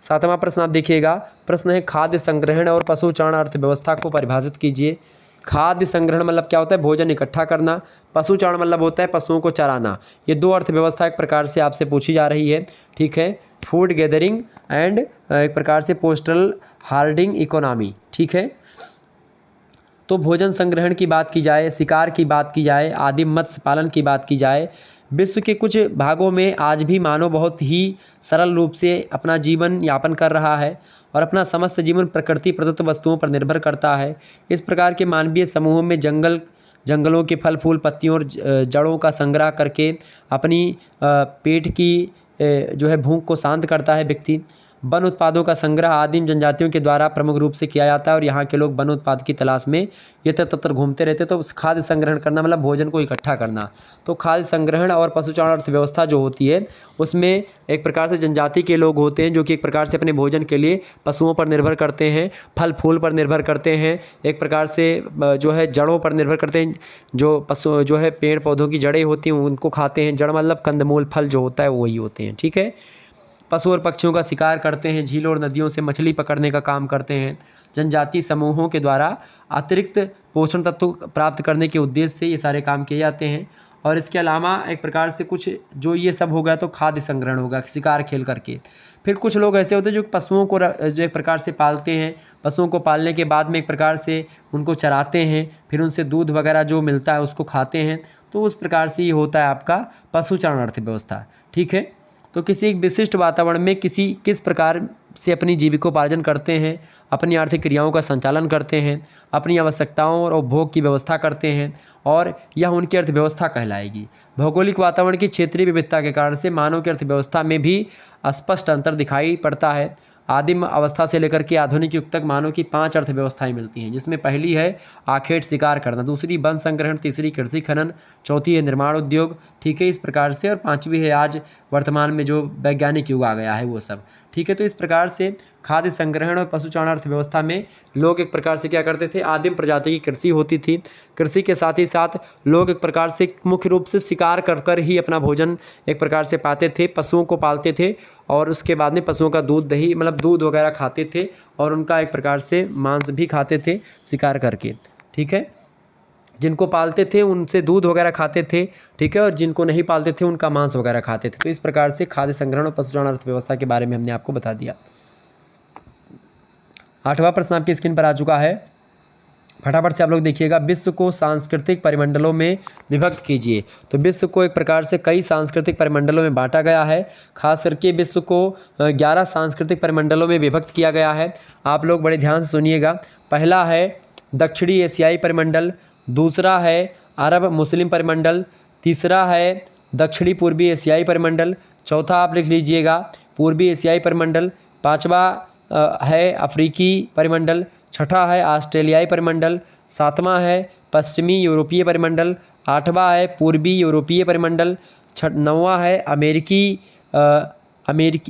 7वां प्रश्न आप देखिएगा। प्रश्न है खाद्य संग्रहण और पशुचारण अर्थव्यवस्था को परिभाषित कीजिए। खाद्य संग्रहण मतलब क्या होता है? भोजन इकट्ठा करना। पशुचारण मतलब होता है पशुओं को चराना। ये दो अर्थव्यवस्था एक प्रकार से आपसे पूछी जा रही है, ठीक है। फूड गैदरिंग एंड एक प्रकार से पोस्टल हार्डिंग इकोनॉमी, ठीक है। तो भोजन संग्रहण की बात की जाए, शिकार की बात की जाए, आदिम मत्स्य पालन की बात की जाए, विश्व के कुछ भागों में आज भी मानव बहुत ही सरल रूप से अपना जीवन यापन कर रहा है और अपना समस्त जीवन प्रकृति प्रदत्त वस्तुओं पर निर्भर करता है। इस प्रकार के मानवीय समूहों में जंगलों के फल फूल, पत्तियों और जड़ों का संग्रह करके अपनी पेट की जो है भूख को शांत करता है व्यक्ति। वन उत्पादों का संग्रह आदिम जनजातियों के द्वारा प्रमुख रूप से किया जाता है और यहाँ के लोग वन उत्पाद की तलाश में यत्र तत्र घूमते रहते। तो खाद्य संग्रहण करना मतलब भोजन को इकट्ठा करना। तो खाद्य संग्रहण और पशुचारण अर्थव्यवस्था जो होती है उसमें एक प्रकार से जनजाति के लोग होते हैं जो कि एक प्रकार से अपने भोजन के लिए पशुओं पर निर्भर करते हैं, फल फूल पर निर्भर करते हैं, एक प्रकार से जो है जड़ों पर निर्भर करते हैं। जो पशु जो है पेड़ पौधों की जड़ें होती हैं उनको खाते हैं। जड़ मतलब कंदमूल, फल जो होता है वही होते हैं, ठीक है। पशु और पक्षियों का शिकार करते हैं, झीलों और नदियों से मछली पकड़ने का काम करते हैं। जनजातीय समूहों के द्वारा अतिरिक्त पोषण तत्व प्राप्त करने के उद्देश्य से ये सारे काम किए जाते हैं। और इसके अलावा एक प्रकार से कुछ जो ये सब हो गया तो खाद्य संग्रहण होगा शिकार खेल करके। फिर कुछ लोग ऐसे होते हैं जो पशुओं को जो एक प्रकार से पालते हैं। पशुओं को पालने के बाद में एक प्रकार से उनको चराते हैं, फिर उनसे दूध वगैरह जो मिलता है उसको खाते हैं। तो उस प्रकार से ये होता है आपका पशुचारण अर्थव्यवस्था, ठीक है। तो किसी एक विशिष्ट वातावरण में किस प्रकार से अपनी जीविकोपार्जन करते हैं, अपनी आर्थिक क्रियाओं का संचालन करते हैं, अपनी आवश्यकताओं और उपभोग की व्यवस्था करते हैं और यह उनकी अर्थव्यवस्था कहलाएगी। भौगोलिक वातावरण की क्षेत्रीय विविधता के कारण से मानव की अर्थव्यवस्था में भी स्पष्ट अंतर दिखाई पड़ता है। आदिम अवस्था से लेकर के आधुनिक युग तक मानव की 5 अर्थव्यवस्थाएं मिलती हैं, जिसमें पहली है आखेट शिकार करना, दूसरी वन संग्रहण, तीसरी कृषि खनन, चौथी है निर्माण उद्योग, ठीक है। इस प्रकार से और 5वीं है आज वर्तमान में जो वैज्ञानिक युग आ गया है वो सब, ठीक है। तो इस प्रकार से खाद्य संग्रहण और पशुचारण अर्थव्यवस्था में लोग एक प्रकार से क्या करते थे? आदिम प्रजाति की कृषि होती थी। कृषि के साथ ही साथ लोग एक प्रकार से मुख्य रूप से शिकार कर कर ही अपना भोजन एक प्रकार से पाते थे। पशुओं को पालते थे और उसके बाद में पशुओं का दूध, दही मतलब दूध वगैरह खाते थे और उनका एक प्रकार से मांस भी खाते थे शिकार करके, ठीक है। जिनको पालते थे उनसे दूध वगैरह खाते थे, ठीक है, और जिनको नहीं पालते थे उनका मांस वगैरह खाते थे। तो इस प्रकार से खाद्य संग्रहण और पशुचारण अर्थव्यवस्था के बारे में हमने आपको बता दिया। 8वां प्रश्न आपकी स्क्रीन पर आ चुका है, फटाफट से आप लोग देखिएगा। विश्व को सांस्कृतिक परिमंडलों में विभक्त कीजिए। तो विश्व को एक प्रकार से कई सांस्कृतिक परिमंडलों में बांटा गया है। खास करके विश्व को 11 सांस्कृतिक परिमंडलों में विभक्त किया गया है। आप लोग बड़े ध्यान से सुनिएगा। पहला है दक्षिणी एशियाई परिमंडल, दूसरा है अरब मुस्लिम परिमंडल, तीसरा है दक्षिणी पूर्वी एशियाई परिमंडल, चौथा आप लिख लीजिएगा पूर्वी एशियाई परिमंडल, पाँचवा है अफ्रीकी परिमंडल, छठा है ऑस्ट्रेलियाई परिमंडल, सातवां है पश्चिमी यूरोपीय परिमंडल, आठवां है पूर्वी यूरोपीय परिमंडल, नौवां है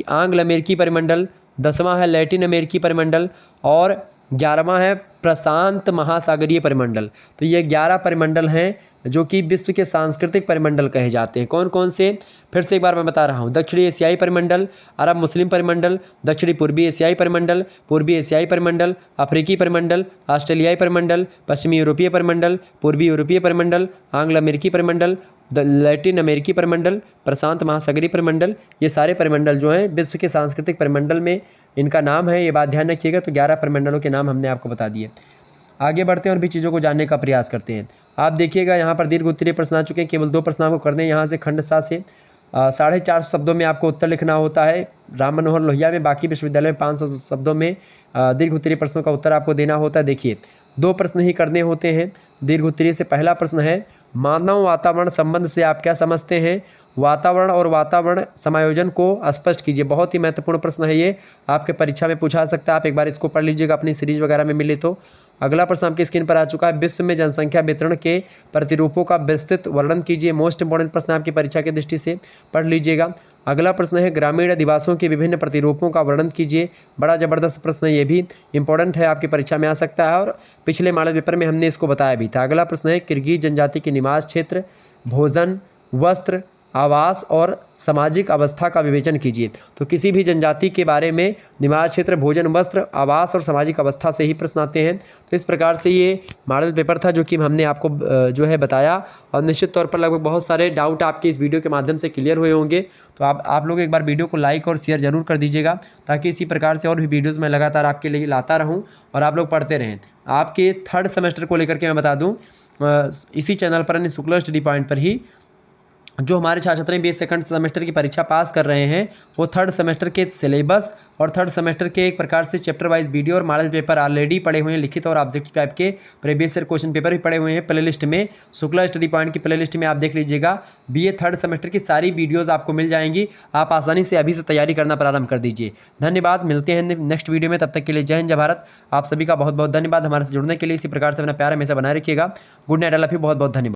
आंग्ल अमेरिकी परिमंडल, 10वां है लैटिन अमेरिकी परिमंडल और 11वां है प्रशांत महासागरीय परिमंडल। तो ये 11 परिमंडल हैं जो कि विश्व के सांस्कृतिक परिमंडल कहे जाते हैं। कौन कौन से, फिर से एक बार मैं बता रहा हूँ। दक्षिणी एशियाई परिमंडल, अरब मुस्लिम परिमंडल, दक्षिणी पूर्वी एशियाई परिमंडल, पूर्वी एशियाई परिमंडल, अफ्रीकी परिमंडल, ऑस्ट्रेलियाई परिमंडल, पश्चिमी यूरोपीय परिमंडल, पूर्वी यूरोपीय परिमंडल, आंग्ल अमेरिकी परिमंडल, लैटिन अमेरिकी परिमंडल, प्रशांत महासागरीय परिमंडल। ये सारे परिमंडल जो हैं विश्व के सांस्कृतिक परिमंडल में इनका नाम है, ये बात ध्यान रखिएगा। तो 11 परिमंडलों के नाम हमने आपको बता दिए। आगे बढ़ते हैं और भी चीज़ों को जानने का प्रयास करते हैं। आप देखिएगा यहाँ पर दीर्घ उत्तरीय प्रश्न आ चुके हैं, केवल 2 प्रश्न आपको करने हैं यहाँ से खंड सा से। 450 शब्दों में आपको उत्तर लिखना होता है राम मनोहर लोहिया में, बाकी विश्वविद्यालय में 500 शब्दों में दीर्घ उत्तरीय प्रश्नों का उत्तर आपको देना होता है। देखिए 2 प्रश्न ही करने होते हैं दीर्घ उत्तरीय से। पहला प्रश्न है मानव वातावरण संबंध से आप क्या समझते हैं? वातावरण और वातावरण समायोजन को स्पष्ट कीजिए। बहुत ही महत्वपूर्ण प्रश्न है ये, आपके परीक्षा में पूछा सकता है। आप एक बार इसको पढ़ लीजिएगा अपनी सीरीज वगैरह में मिले तो। अगला प्रश्न आपकी स्क्रीन पर आ चुका है, विश्व में जनसंख्या वितरण के प्रतिरूपों का विस्तृत वर्णन कीजिए। मोस्ट इंपॉर्टेंट प्रश्न आपकी परीक्षा की दृष्टि से, पढ़ लीजिएगा। अगला प्रश्न है ग्रामीण अधिवासों के विभिन्न प्रतिरूपों का वर्णन कीजिए। बड़ा ज़बरदस्त प्रश्न है, ये भी इंपॉर्टेंट है, आपकी परीक्षा में आ सकता है और पिछले मॉडल पेपर में हमने इसको बताया भी था। अगला प्रश्न है किर्गिज जनजाति के निवास क्षेत्र, भोजन, वस्त्र, आवास और सामाजिक अवस्था का विवेचन कीजिए। तो किसी भी जनजाति के बारे में निवास क्षेत्र, भोजन, वस्त्र, आवास और सामाजिक अवस्था से ही प्रश्न आते हैं। तो इस प्रकार से ये मॉडल पेपर था जो कि हमने आपको जो है बताया, और निश्चित तौर पर लगभग बहुत सारे डाउट आपके इस वीडियो के माध्यम से क्लियर हुए होंगे। तो आप लोग एक बार वीडियो को लाइक और शेयर जरूर कर दीजिएगा, ताकि इसी प्रकार से और भी वीडियोज़ मैं लगातार आपके लिए लाता रहूँ और आप लोग पढ़ते रहें। आपके 3rd सेमेस्टर को लेकर के मैं बता दूँ, इसी चैनल पर यानी शुक्ला स्टडी पॉइंट पर ही जो हमारे छात्र छात्राएं BA 2nd सेमेस्टर की परीक्षा पास कर रहे हैं, वो 3rd सेमेस्टर के सिलेबस और 3rd सेमेस्टर के एक प्रकार से चैप्टर वाइज वीडियो और मॉडल पेपर ऑलरेडी पढ़े हुए हैं, लिखित और ऑब्जेक्टिव टाइप के प्रीवियस ईयर क्वेश्चन पेपर भी पढ़े हुए हैं प्लेलिस्ट में। शुक्ला स्टडी पॉइंट की प्लेलिस्ट में आप देख लीजिएगा, BA 3rd सेमेस्टर की सारी वीडियोज़ आपको मिल जाएंगी। आप आसानी से अभी से तैयारी करना प्रारंभ कर दीजिए। धन्यवाद, मिलते हैं नेक्स्ट वीडियो में, तब तक के लिए जय हिंद जय भारत। आप सभी का बहुत बहुत धन्यवाद हमारे से जुड़ने के लिए। इसी प्रकार से अपना प्यार हमेशा बनाए रखिएगा। Good night, I love you, बहुत बहुत धन्यवाद।